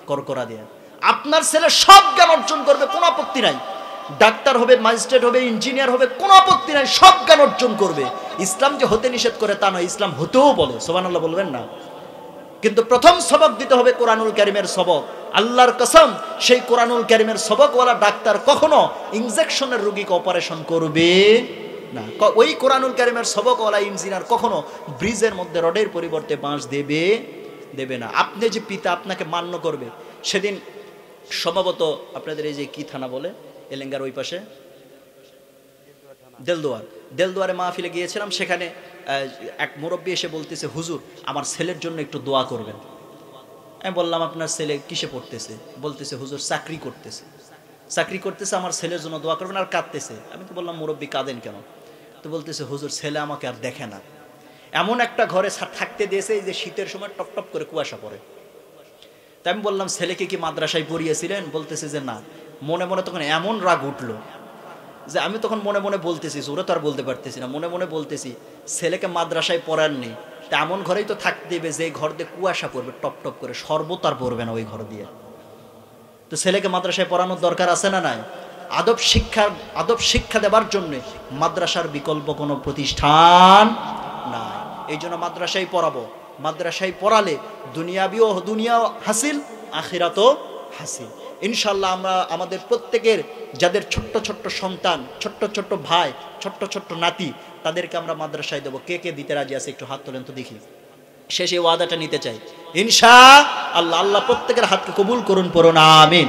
করকরা দিয়া। আপনার ছেলে সব জ্ঞান অর্জন করবে, কোনো আপত্তি নাই। ডাক্তার হবে, ম্যাজিস্ট্রেট হবে, ইঞ্জিনিয়ার হবে, কোনো আপত্তি নাই, সব জ্ঞান অর্জন করবে। ইসলাম যে হতে নিষেধ করে তা নয়, ইসলাম হতেও বলে। সুবহানাল্লাহ বলবেন না? কিন্তু প্রথম সবক দিতে হবে কোরআনুল কারীমের সবক। আল্লাহর কসম, সেই কোরআনুল কারীমের সবকওয়ালা ডাক্তার কখনো ইনজেকশনের রোগীকে অপারেশন করবে না। ওই কোরআনুল কারীমের সবকওয়ালা ইঞ্জিনিয়ার কখনো ব্রিজের মধ্যে রডের পরিবর্তে বাঁশ দেবে না। আপনি যে পিতা, আপনাকে মান্য করবে। সেদিন সম্ভবত আপনাদের এই যে কি থানা বলে, এলেঙ্গার ওই পাশে দেলদুয়ারে মাহফিলে গিয়েছিলাম। সেখানে এক মুরব্বী এসে বলতেছে, হুজুর আমার ছেলের জন্য একটু দোয়া করবেন। আমি বললাম, আপনার ছেলে কিসে পড়তেছে? বলতেছে, হুজুর চাকরি করতেছে, আমার ছেলের জন্য দোয়া করবেন। আর কাঁদতেছে। আমি তো বললাম, মুরব্বী কাঁদেন কেন? তো বলতেছে, হুজুর ছেলে আমাকে আর দেখে না, এমন একটা ঘরে থাকতে দিয়েছে যে শীতের সময় টপ টপ করে কুয়াশা পড়ে। তাই আমি বললাম, ছেলেকে কি মাদ্রাসায় পড়িয়েছিলেন? বলতেছে যে না। মনে মনে তখন এমন রাগ উঠলো যে আমি তখন মনে মনে বলতেছি, জোরে তো আর বলতে পারতেছি না, মনে মনে বলতেছি, ছেলেকে মাদ্রাসায় পড়াননি, তা এমন ঘরেই তো থাকতে দেবে যে ঘর দিয়ে কুয়াশা পড়বে টপ টপ করে, শরবত আর পড়বে না ওই ঘর দিয়ে। তো ছেলেকে মাদ্রাসায় পড়ানোর দরকার আছে না নাই? আদব শিক্ষা দেবার জন্য মাদ্রাসার বিকল্প কোনো প্রতিষ্ঠান নাই। এই জন্য মাদ্রাসায় পড়াবো। মাদ্রাসায় পড়ালে দুনিয়াও হাসিল, আখিরাতও হাসিল। ইনশাল্লাহ আমরা আমাদের প্রত্যেকের যাদের ছোট্ট ছোট্ট সন্তান, ছোট্ট ছোট্ট ভাই, ছোট্ট ছোট্ট নাতি, তাদেরকে আমরা মাদ্রাসায় দেবো। কে কে দিতে রাজি আছে একটু হাত তোলেন তো দেখি। শেষে ওয়াদাটা নিতে চাই ইনশাআল্লাহ। আল্লাহ প্রত্যেকের হাতকে কবুল করুন, পড়ুন আমিন।